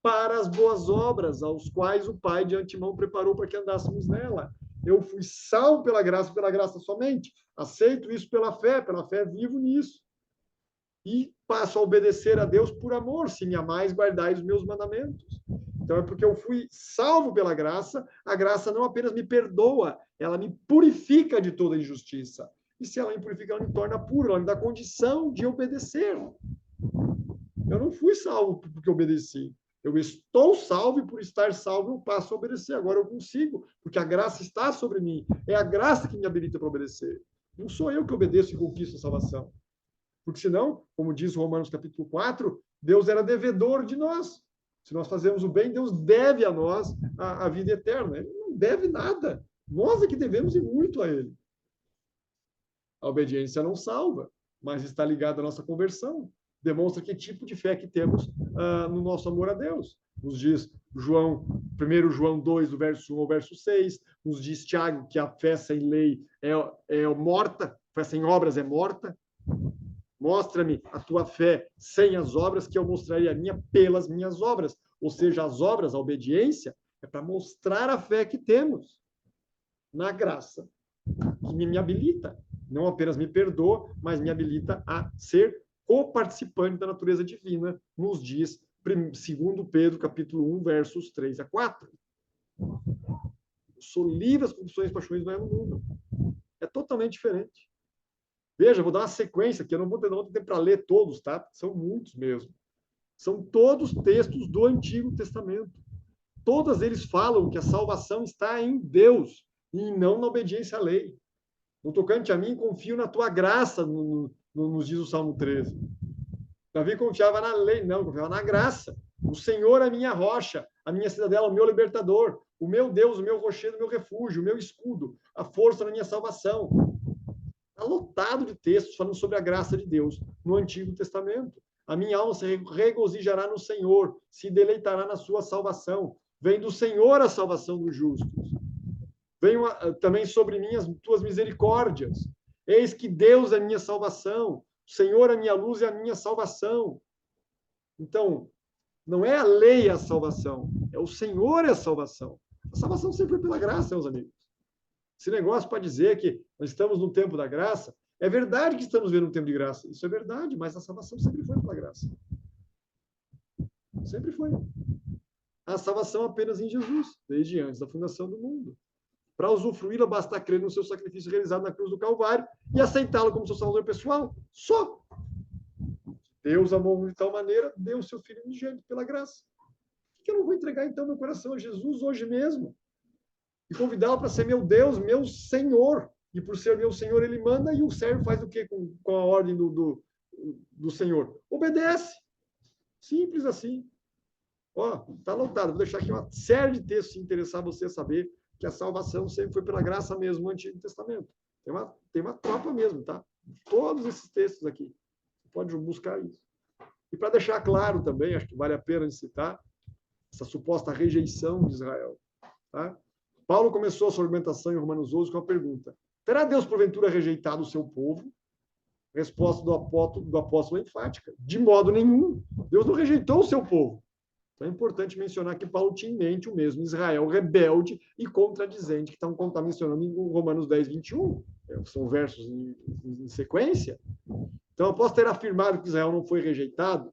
para as boas obras, aos quais o Pai de antemão preparou para que andássemos nela. Eu fui salvo pela graça somente. Aceito isso pela fé vivo nisso. E passo a obedecer a Deus por amor. Se me amais, guardai os meus mandamentos. Então é porque eu fui salvo pela graça, a graça não apenas me perdoa, ela me purifica de toda injustiça. E se ela me purifica, ela me torna puro, ela me dá condição de obedecer. Eu não fui salvo porque obedeci. Eu estou salvo e por estar salvo eu passo a obedecer. Agora eu consigo, porque a graça está sobre mim. É a graça que me habilita para obedecer. Não sou eu que obedeço e conquisto a salvação. Porque senão, como diz Romanos capítulo 4, Deus era devedor de nós. Se nós fazemos o bem, Deus deve a nós a vida eterna. Ele não deve nada. Nós é que devemos e muito a Ele. A obediência não salva, mas está ligada à nossa conversão. Demonstra que tipo de fé que temos no nosso amor a Deus. Nos diz 1 João 2, do verso 1 ao verso 6, nos diz Tiago que a fé sem lei é morta, a fé sem obras é morta. Mostra-me a tua fé sem as obras, que eu mostrarei a minha pelas minhas obras. Ou seja, as obras, a obediência, é para mostrar a fé que temos na graça, que me habilita. Não apenas me perdoa, mas me habilita a ser co-participante da natureza divina, nos diz 2 Pedro, capítulo 1, versos 3 a 4. Sou livre das corrupções e paixões do mundo. É totalmente diferente. Veja, vou dar uma sequência aqui, eu não vou ter tempo para ler todos, tá? São muitos mesmo. São todos textos do Antigo Testamento. Todos eles falam que a salvação está em Deus e não na obediência à lei. No tocante a mim, confio na tua graça, nos diz o Salmo 13. Davi confiava na lei, não, confiava na graça. O Senhor é a minha rocha, a minha cidadela, o meu libertador, o meu Deus, o meu rochedo, o meu refúgio, o meu escudo, a força da minha salvação. Está lotado de textos falando sobre a graça de Deus no Antigo Testamento. A minha alma se regozijará no Senhor, se deleitará na sua salvação. Vem do Senhor a salvação dos justos. Venham também sobre mim as tuas misericórdias. Eis que Deus é minha salvação. O Senhor é minha luz e a minha salvação. Então, não é a lei a salvação, é o Senhor a salvação. A salvação sempre foi pela graça, meus amigos. Esse negócio para dizer que nós estamos no tempo da graça, é verdade que estamos vendo um tempo de graça. Isso é verdade, mas a salvação sempre foi pela graça. Sempre foi. A salvação apenas em Jesus, desde antes da fundação do mundo. Para usufruí-la, basta crer no seu sacrifício realizado na cruz do Calvário e aceitá-lo como seu salvador pessoal. Só. Deus amou de tal maneira, deu o seu Filho unigênito pela graça. Por que eu não vou entregar, então, meu coração a Jesus hoje mesmo? E convidá-lo para ser meu Deus, meu Senhor. E por ser meu Senhor, ele manda, e o servo faz o quê com a ordem do Senhor? Obedece. Simples assim. Ó, está lotado. Vou deixar aqui uma série de textos, se interessar você saber que a salvação sempre foi pela graça mesmo no Antigo Testamento. Tem uma tropa mesmo, tá? Todos esses textos aqui. Você pode buscar isso. E para deixar claro também, acho que vale a pena citar, essa suposta rejeição de Israel. Tá? Paulo começou a sua argumentação em Romanos 11 com a pergunta: terá Deus porventura rejeitado o seu povo? Resposta do apóstolo é enfática: de modo nenhum. Deus não rejeitou o seu povo. Então é importante mencionar que Paulo tinha em mente o mesmo Israel rebelde e contradizente que está mencionando em Romanos 10, 21. São versos em sequência. Então, após ter afirmado que Israel não foi rejeitado,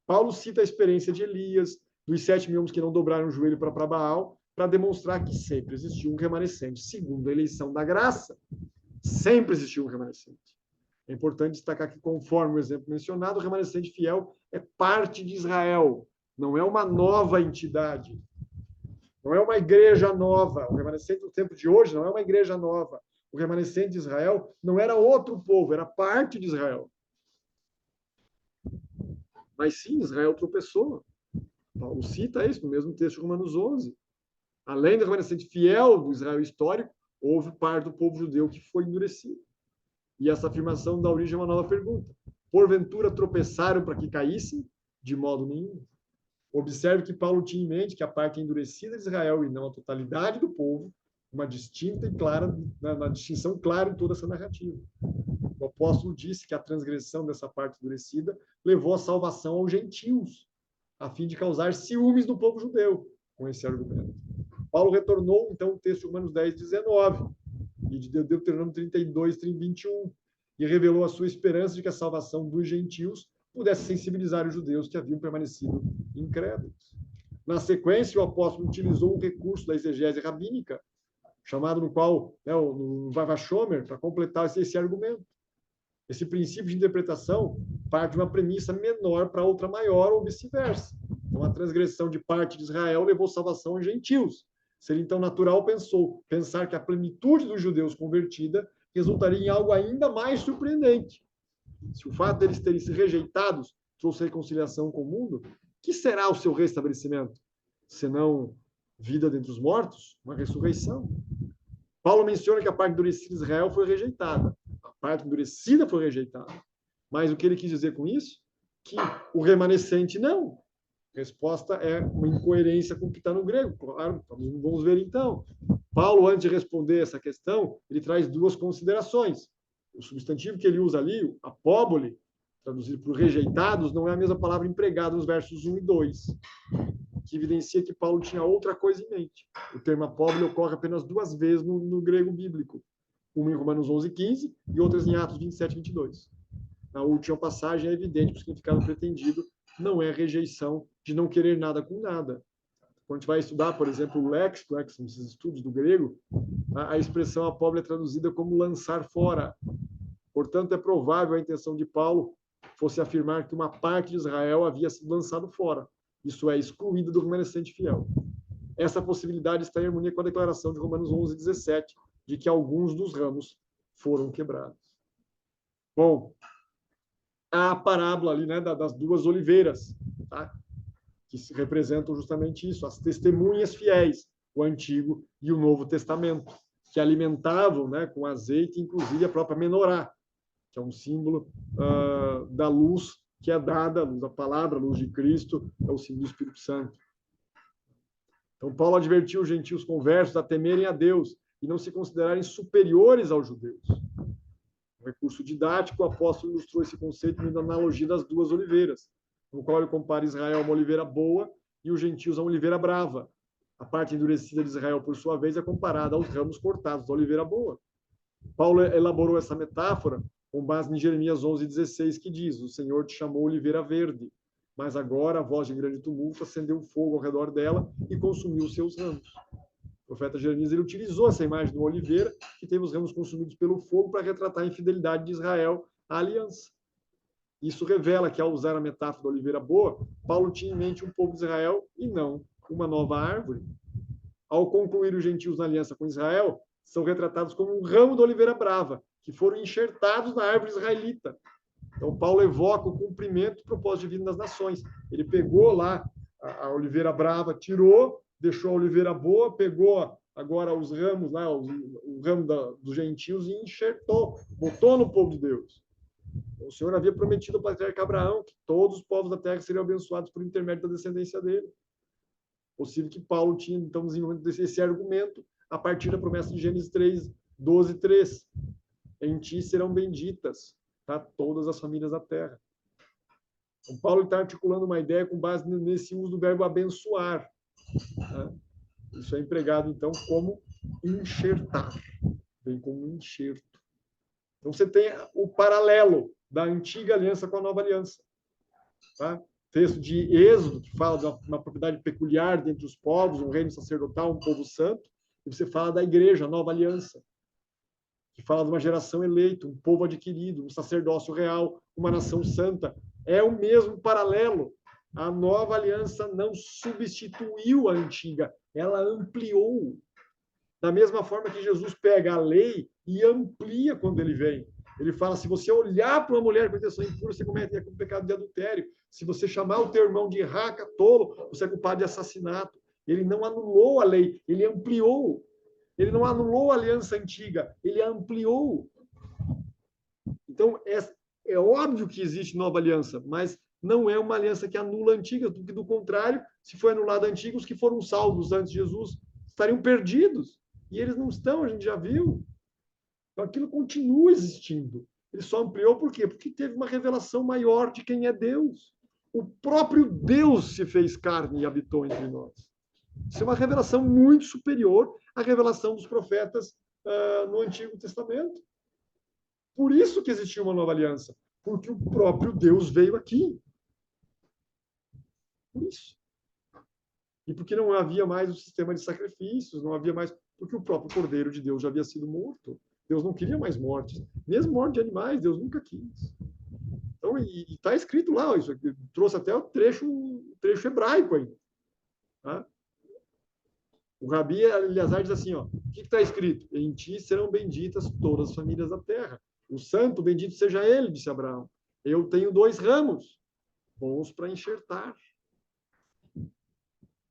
Paulo cita a experiência de Elias, dos 7.000 homens que não dobraram o joelho para Baal, para demonstrar que sempre existiu um remanescente. Segundo a eleição da graça, sempre existiu um remanescente. É importante destacar que, conforme o exemplo mencionado, o remanescente fiel é parte de Israel, não é uma nova entidade, não é uma igreja nova. O remanescente do tempo de hoje não é uma igreja nova. O remanescente de Israel não era outro povo, era parte de Israel. Mas sim, Israel tropeçou. Paulo cita isso no mesmo texto de Romanos 11. Além do remanescente fiel do Israel histórico, houve parte do povo judeu que foi endurecido. E essa afirmação dá origem a uma nova pergunta: porventura tropeçaram para que caíssem? De modo nenhum. Observe que Paulo tinha em mente que a parte endurecida de Israel e não a totalidade do povo, uma distinta e clara, uma distinção clara em toda essa narrativa. O apóstolo disse que a transgressão dessa parte endurecida levou à salvação aos gentios, a fim de causar ciúmes do povo judeu, com esse argumento. Paulo retornou, então, o texto de Romanos 10, 19, e de Deuteronômio 32, 21, e revelou a sua esperança de que a salvação dos gentios pudesse sensibilizar os judeus que haviam permanecido incrédulos. Na sequência, o apóstolo utilizou um recurso da exegese rabínica, chamado no qual, o Vavashomer, para completar esse argumento. Esse princípio de interpretação parte de uma premissa menor para outra maior, ou vice-versa. Então, a transgressão de parte de Israel levou salvação aos gentios. Seria, então, natural pensar que a plenitude dos judeus convertida resultaria em algo ainda mais surpreendente. Se o fato deles terem sido rejeitados trouxe reconciliação com o mundo, que será o seu restabelecimento? Senão vida dentre os mortos? Uma ressurreição. Paulo menciona que a parte endurecida de Israel foi rejeitada. A parte endurecida foi rejeitada. Mas o que ele quis dizer com isso? Que o remanescente não. A resposta é uma incoerência com o que está no grego. Claro, vamos ver então. Paulo, antes de responder essa questão, ele traz duas considerações. O substantivo que ele usa ali, apóbole, traduzido por rejeitados, não é a mesma palavra empregada nos versos 1 e 2, que evidencia que Paulo tinha outra coisa em mente. O termo apóbole ocorre apenas duas vezes no grego bíblico, uma em Romanos 11, 15 e outras em Atos 27, 22. Na última passagem é evidente que o significado pretendido não é rejeição de não querer nada com nada. Quando a gente vai estudar, por exemplo, o léxico, que são esses estudos do grego, a expressão apóbole é traduzida como lançar fora. Portanto, é provável a intenção de Paulo fosse afirmar que uma parte de Israel havia sido lançado fora, isso é, excluída do remanescente fiel. Essa possibilidade está em harmonia com a declaração de Romanos 11, 17, de que alguns dos ramos foram quebrados. Bom, a parábola ali, né, das duas oliveiras, tá? Que representam justamente isso, as testemunhas fiéis, o Antigo e o Novo Testamento. que alimentavam, né, com azeite, inclusive a própria menorá, que é um símbolo da luz que é dada, a luz da palavra, a luz de Cristo, é o símbolo do Espírito Santo. Então, Paulo advertiu os gentios conversos a temerem a Deus e não se considerarem superiores aos judeus. No recurso didático, o apóstolo ilustrou esse conceito na analogia das duas oliveiras, no qual ele compara Israel a uma oliveira boa e os gentios a uma oliveira brava. A parte endurecida de Israel, por sua vez, é comparada aos ramos cortados da oliveira boa. Paulo elaborou essa metáfora com base em Jeremias 11:16, que diz: o Senhor te chamou oliveira verde, mas agora a voz de grande tumulto acendeu fogo ao redor dela e consumiu os seus ramos. O profeta Jeremias ele utilizou essa imagem de uma oliveira que teve os ramos consumidos pelo fogo para retratar a infidelidade de Israel à aliança. Isso revela que, ao usar a metáfora da oliveira boa, Paulo tinha em mente um povo de Israel e não uma nova árvore. Ao concluir os gentios na aliança com Israel, são retratados como um ramo da oliveira brava, que foram enxertados na árvore israelita. Então, Paulo evoca o cumprimento do propósito divino das nações. Ele pegou lá a oliveira brava, tirou, deixou a oliveira boa, pegou agora os ramos, lá, o ramo dos gentios e enxertou, botou no povo de Deus. O Senhor havia prometido ao patriarca Abraão que todos os povos da terra seriam abençoados por intermédio da descendência dele. Possível que Paulo tinha, então, desenvolvido esse argumento a partir da promessa de Gênesis 3:12:3. Em ti serão benditas, tá, todas as famílias da terra. Então, Paulo está articulando uma ideia com base nesse uso do verbo abençoar. Tá? Isso é empregado, então, como enxertar. Vem como enxerto. Então, você tem o paralelo da antiga aliança com a nova aliança. Tá? Texto de Êxodo, que fala de uma propriedade peculiar dentre os povos, um reino sacerdotal, um povo santo. E você fala da igreja, a nova aliança, que fala de uma geração eleita, um povo adquirido, um sacerdócio real, uma nação santa. É o mesmo paralelo. A nova aliança não substituiu a antiga, ela ampliou. Da mesma forma que Jesus pega a lei e amplia quando ele vem. Ele fala, se você olhar para uma mulher com intenção impura, você comete o pecado de adultério. Se você chamar o teu irmão de raca, tolo, você é culpado de assassinato. Ele não anulou a lei, ele ampliou. Ele não anulou a aliança antiga, ele ampliou. Então, é óbvio que existe nova aliança, mas não é uma aliança que anula a antiga, porque, do contrário, se foi anulada a antiga, os que foram salvos antes de Jesus estariam perdidos. E eles não estão, a gente já viu. Então, aquilo continua existindo. Ele só ampliou por quê? Porque teve uma revelação maior de quem é Deus. O próprio Deus se fez carne e habitou entre nós. Isso é uma revelação muito superior à revelação dos profetas no Antigo Testamento. Por isso que existiu uma nova aliança. Porque o próprio Deus veio aqui. Por isso. E porque não havia mais o sistema de sacrifícios, não havia mais... Porque o próprio Cordeiro de Deus já havia sido morto. Deus não queria mais mortes. Mesmo morte de animais, Deus nunca quis. Então, e está escrito lá, isso aqui, trouxe até o trecho hebraico ainda. Tá? O Rabi Eleazar diz assim, ó, o que está escrito? Em ti serão benditas todas as famílias da terra. O santo, bendito seja ele, disse Abraão. Eu tenho 2 ramos, bons para enxertar.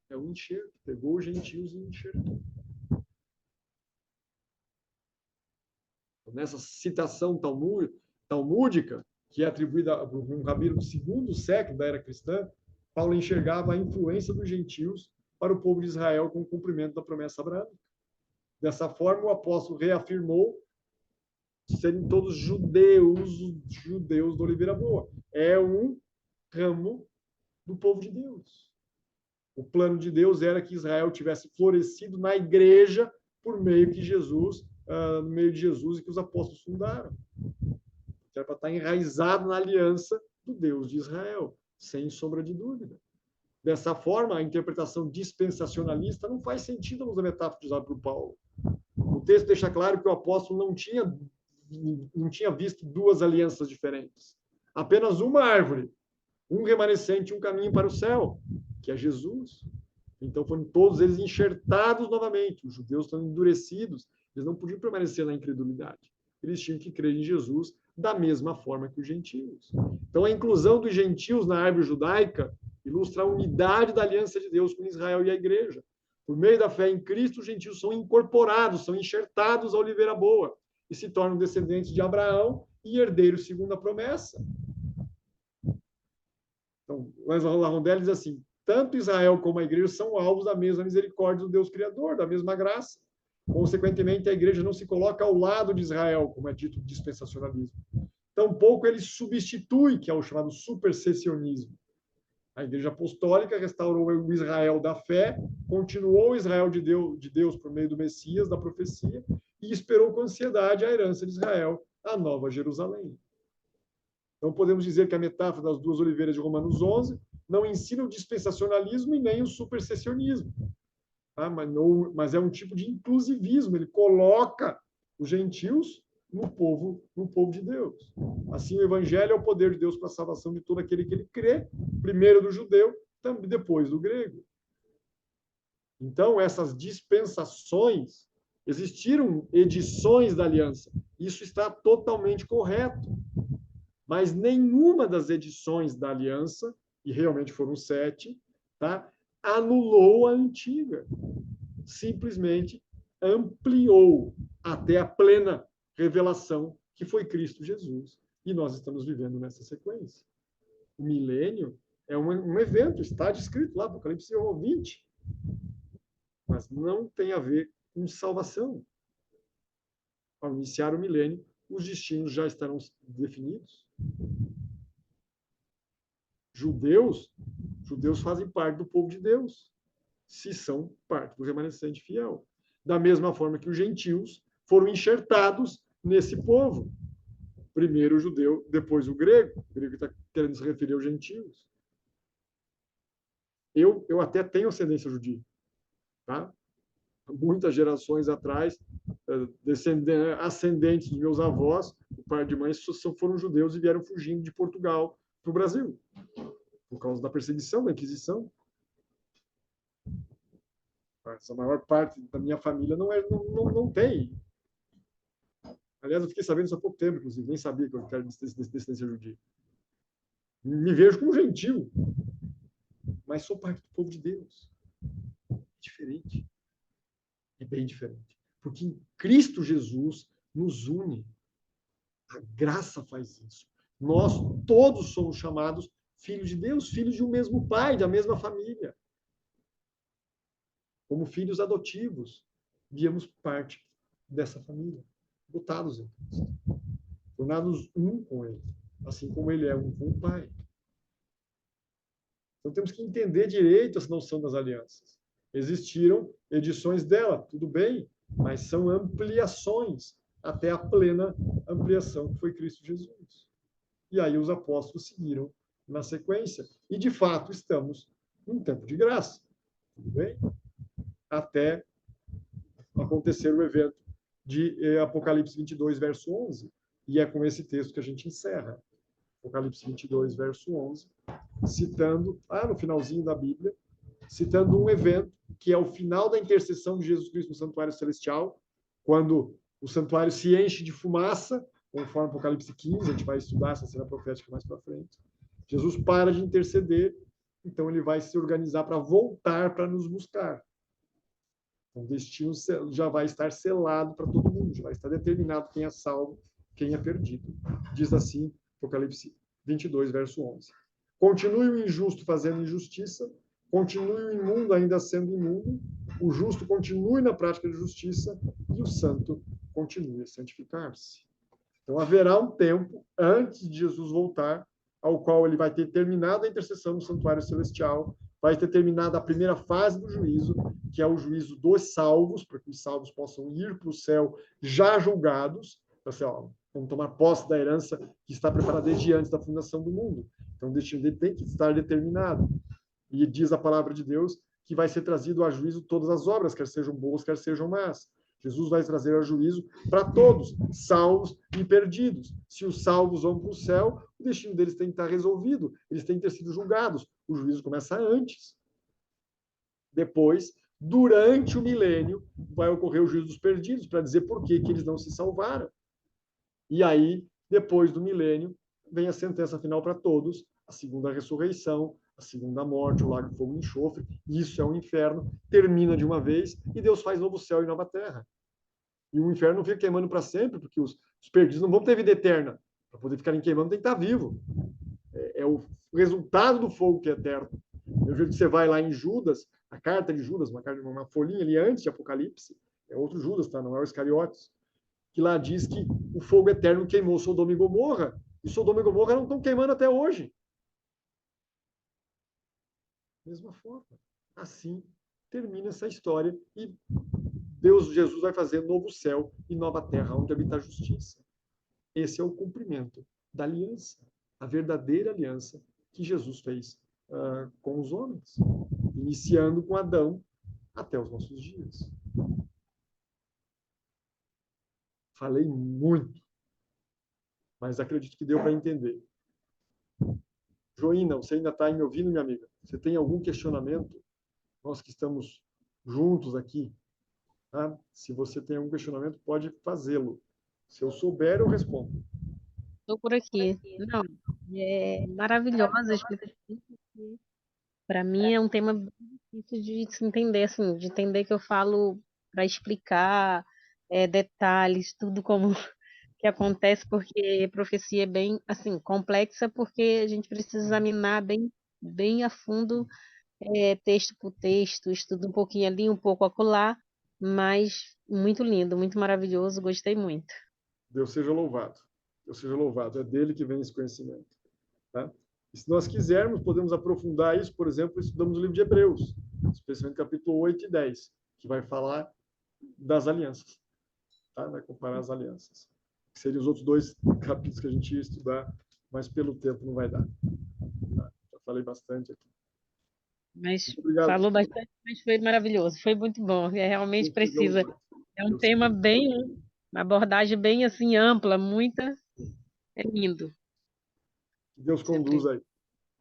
É um enxerto. Pegou os gentios e enxertou. Nessa citação talmúdica, que é atribuída a um rabino do 2º século da era cristã, Paulo enxergava a influência dos gentios para o povo de Israel com o cumprimento da promessa abraâmica. Dessa forma, o apóstolo reafirmou serem todos judeus da oliveira boa. É um ramo do povo de Deus. O plano de Deus era que Israel tivesse florescido na igreja por meio de Jesus e que os apóstolos fundaram. Era para estar enraizado na aliança do Deus de Israel, sem sombra de dúvida. Dessa forma, a interpretação dispensacionalista não faz sentido na metáfora usada por Paulo. O texto deixa claro que o apóstolo não tinha visto 2 alianças diferentes. Apenas uma árvore, um remanescente, um caminho para o céu, que é Jesus. Então foram todos eles enxertados novamente. Os judeus estão endurecidos, eles não podiam permanecer na incredulidade. Eles tinham que crer em Jesus da mesma forma que os gentios. Então a inclusão dos gentios na árvore judaica ilustra a unidade da aliança de Deus com Israel e a igreja. Por meio da fé em Cristo, os gentios são incorporados, são enxertados à oliveira boa e se tornam descendentes de Abraão e herdeiros segundo a promessa. Então, Angela Rondelli diz assim: tanto Israel como a igreja são alvos da mesma misericórdia do Deus Criador, da mesma graça. Consequentemente, a igreja não se coloca ao lado de Israel, como é dito no dispensacionalismo. Tampouco ele substitui, que é o chamado supersessionismo. A igreja apostólica restaurou o Israel da fé, continuou o Israel de Deus por meio do Messias, da profecia, e esperou com ansiedade a herança de Israel, a nova Jerusalém. Então, podemos dizer que a metáfora das duas oliveiras de Romanos 11 não ensina o dispensacionalismo e nem o supersessionismo. Tá? Mas é um tipo de inclusivismo. Ele coloca os gentios no povo de Deus. Assim, o evangelho é o poder de Deus para a salvação de todo aquele que ele crê, primeiro do judeu, também depois do grego. Então, essas dispensações, existiram edições da aliança. Isso está totalmente correto. Mas nenhuma das edições da aliança, e realmente foram 7, tá, anulou a antiga. Simplesmente ampliou até a plena revelação que foi Cristo Jesus. E nós estamos vivendo nessa sequência. O milênio é um evento, está descrito lá, Apocalipse 20. Mas não tem a ver com salvação. Ao iniciar o milênio, os destinos já estarão definidos. Judeus fazem parte do povo de Deus, se são parte do remanescente fiel. Da mesma forma que os gentios foram enxertados nesse povo. Primeiro o judeu, depois o grego. O grego está querendo se referir aos gentios. Eu até tenho ascendência judia. Tá? Muitas gerações atrás, ascendentes dos meus avós, o pai de mãe, foram judeus e vieram fugindo de Portugal para o Brasil, por causa da perseguição, da Inquisição. A maior parte da minha família não tem. Aliás, eu fiquei sabendo isso há pouco tempo, inclusive, nem sabia que eu quero descendência judia. Me vejo como gentil, mas sou parte do povo de Deus. É diferente. É bem diferente. Porque em Cristo Jesus nos une. A graça faz isso. Nós todos somos chamados filhos de Deus, filhos de um mesmo pai, da mesma família. Como filhos adotivos, viemos parte dessa família, adotados em Cristo, tornados um com Ele, assim como Ele é um com o Pai. Então temos que entender direito essa noção das alianças. Existiram edições dela, tudo bem, mas são ampliações até a plena ampliação que foi Cristo Jesus. E aí os apóstolos seguiram na sequência. E, de fato, estamos num tempo de graça. Tudo bem? Até acontecer o evento de Apocalipse 22, verso 11. E é com esse texto que a gente encerra. Apocalipse 22, verso 11, citando, no finalzinho da Bíblia, citando um evento que é o final da intercessão de Jesus Cristo no santuário celestial, quando o santuário se enche de fumaça, conforme Apocalipse 15, a gente vai estudar essa cena profética mais para frente. Jesus para de interceder, então ele vai se organizar para voltar para nos buscar. Então, o destino já vai estar selado para todo mundo, já vai estar determinado quem é salvo, quem é perdido. Diz assim, Apocalipse 22, verso 11. Continue o injusto fazendo injustiça, continue o imundo ainda sendo imundo, o justo continue na prática de justiça e o santo continue a santificar-se. Então, haverá um tempo antes de Jesus voltar, ao qual ele vai ter terminado a intercessão no santuário celestial, vai ter terminado a primeira fase do juízo, que é o juízo dos salvos, para que os salvos possam ir para o céu já julgados, assim, vamos tomar posse da herança que está preparada desde antes da fundação do mundo. Então, o destino dele tem que estar determinado. E diz a palavra de Deus que vai ser trazido a juízo todas as obras, quer sejam boas, quer sejam más. Jesus vai trazer a juízo para todos, salvos e perdidos. Se os salvos vão para o céu, o destino deles tem que estar resolvido, eles têm que ter sido julgados. O juízo começa antes. Depois, durante o milênio, vai ocorrer o juízo dos perdidos, para dizer por que eles não se salvaram. E aí, depois do milênio, vem a sentença final para todos, a segunda ressurreição, a segunda morte, o lago de fogo e enxofre, isso é um inferno, termina de uma vez e Deus faz novo céu e nova terra. E o inferno não fica queimando para sempre, porque os perdidos não vão ter vida eterna. Para poder ficarem queimando, tem que estar vivo. É o resultado do fogo que é eterno. Eu vejo que você vai lá em Judas, a carta de Judas, uma folhinha ali antes de Apocalipse, é outro Judas, tá? Não é o Iscariotes, que lá diz que o fogo eterno queimou Sodoma e Gomorra, e Sodoma e Gomorra não estão queimando até hoje. Mesma forma. Assim termina essa história e Deus, Jesus, vai fazer novo céu e nova terra, onde habita a justiça. Esse é o cumprimento da aliança, a verdadeira aliança que Jesus fez com os homens, iniciando com Adão até os nossos dias. Falei muito, mas acredito que deu para entender. Joína, você ainda está me ouvindo, minha amiga? Você tem algum questionamento? Nós que estamos juntos aqui, tá? Se você tem algum questionamento, pode fazê-lo. Se eu souber, eu respondo. Estou por aqui. Não, é maravilhosa a explicação. Para mim é um tema bem difícil de se entender, assim, de entender que eu falo para explicar detalhes, tudo como que acontece, porque profecia é bem, assim, complexa, porque a gente precisa examinar bem, bem a fundo, texto por texto, estudo um pouquinho ali, um pouco acolá, mas muito lindo, muito maravilhoso, gostei muito. Deus seja louvado. Deus seja louvado. É dele que vem esse conhecimento. Tá? E se nós quisermos, podemos aprofundar isso, por exemplo, estudamos o livro de Hebreus, especialmente capítulo 8 e 10, que vai falar das alianças. Tá? Vai comparar as alianças. Que seriam os outros dois capítulos que a gente ia estudar, mas pelo tempo não vai dar. Tá? Já falei bastante aqui. Mas Muito obrigado. falou bastante, mas foi maravilhoso, foi muito bom, realmente Deus seja precisa. louvado. É um Deus seja tema louvado. bem, uma abordagem bem assim ampla, muita, é lindo. Que Deus Você precisa. conduza aí.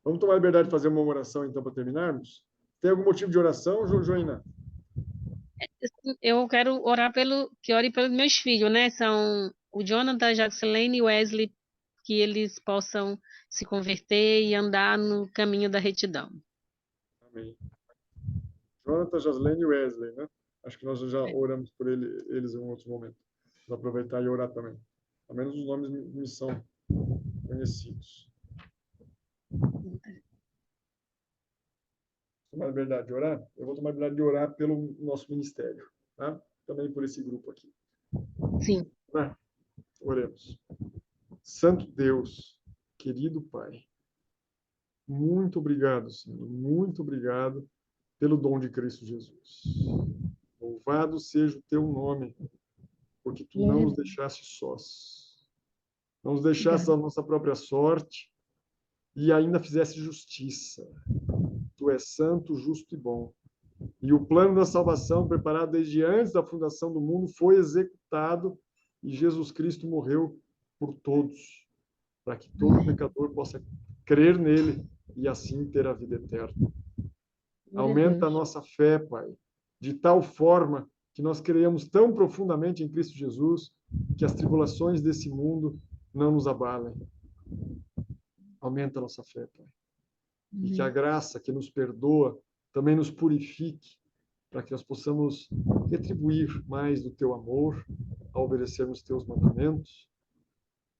Vamos tomar a liberdade de fazer uma oração, então, para terminarmos? Tem algum motivo de oração, Joina? Eu quero orar que ore pelos meus filhos, né? São o Jonathan, Jacilene e Wesley, que eles possam se converter e andar no caminho da retidão. Amém. Jonathan, Jaslene e Wesley, né? Acho que nós já oramos por eles em um outro momento. Vou aproveitar e orar também. Ao menos os nomes me são conhecidos. Tomar a liberdade de orar? Eu vou tomar a liberdade de orar pelo nosso ministério, tá? Também por esse grupo aqui. Sim. Tá? Oremos. Santo Deus, querido Pai, muito obrigado, Senhor. Muito obrigado pelo dom de Cristo Jesus. Louvado seja o teu nome, porque tu não Glória a nos Deus. deixaste sós. Não nos deixaste Obrigada. à nossa própria sorte e ainda fizesse justiça. Tu és santo, justo e bom. E o plano da salvação, preparado desde antes da fundação do mundo, foi executado e Jesus Cristo morreu por todos, para que todo pecador possa crer nele e assim ter a vida eterna. Glória a Aumenta a Deus. nossa fé, Pai, de tal forma que nós creamos tão profundamente em Cristo Jesus que as tribulações desse mundo não nos abalem. Aumenta a nossa fé, Pai. E que a Amém. graça que nos perdoa também nos purifique, para que nós possamos retribuir mais do teu amor ao obedecermos teus mandamentos,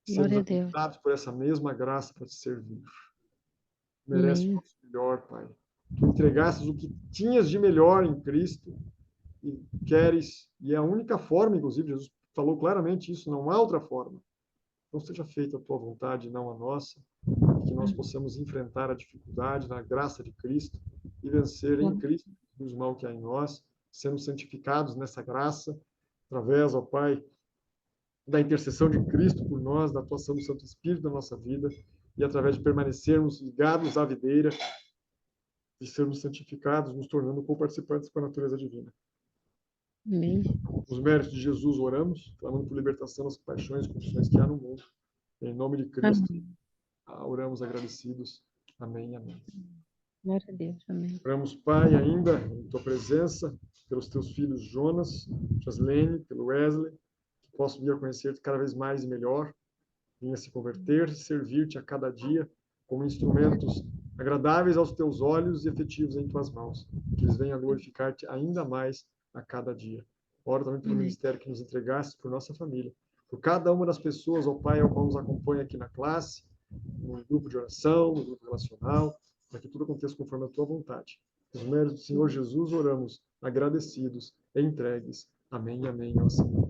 sermos Glória a Deus. habilitados por essa mesma graça para te servir. Merece o Amém. nosso melhor, Pai. Tu entregastes o que tinhas de melhor em Cristo e queres, e é a única forma, inclusive, Jesus falou claramente isso, não há outra forma. Então seja feita a tua vontade, não a nossa, e que nós possamos enfrentar a dificuldade na graça de Cristo e vencer em Cristo o mal que há em nós, sendo santificados nessa graça, através, ó Pai, da intercessão de Cristo por nós, da atuação do Santo Espírito na nossa vida, e através de permanecermos ligados à videira, de sermos santificados, nos tornando co-participantes com a natureza divina. Amém. Os méritos de Jesus oramos, clamando por libertação das paixões e confusões que há no mundo. Em nome de Cristo, Amém. oramos agradecidos. Amém, amém. Glória a Deus. Amém. Oramos, Pai, ainda em tua presença, pelos teus filhos Jonas, Jaslene, pelo Wesley, que possam vir a conhecer-te cada vez mais e melhor, venha se converter e servir-te a cada dia como instrumentos agradáveis aos teus olhos e efetivos em tuas mãos, que eles venham a glorificar-te ainda mais a cada dia. Oro também pelo ministério que nos entregaste, por nossa família, por cada uma das pessoas, ó Pai, ao qual nos acompanha aqui na classe, no grupo de oração, no grupo relacional, para que tudo aconteça conforme a tua vontade. Nos méritos do Senhor Jesus, oramos, agradecidos e entregues. Amém, amém, ó Senhor.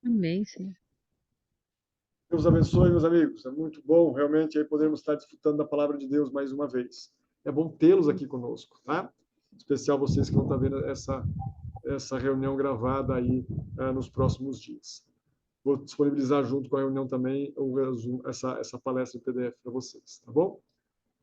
Amém, Senhor. Deus abençoe, meus amigos. É muito bom, realmente, aí podermos estar desfrutando da palavra de Deus mais uma vez. É bom tê-los aqui conosco, tá? Em especial vocês que vão estar vendo essa reunião gravada aí nos próximos dias. Vou disponibilizar junto com a reunião também essa palestra em PDF para vocês, tá bom?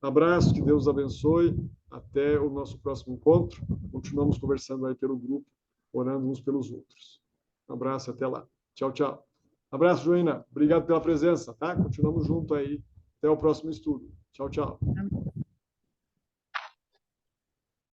Abraço, que Deus os abençoe. Até o nosso próximo encontro. Continuamos conversando aí pelo grupo, orando uns pelos outros. Um abraço, até lá. Tchau, tchau. Abraço, Joina. Obrigado pela presença, tá? Continuamos junto aí. Até o próximo estudo. Tchau, tchau.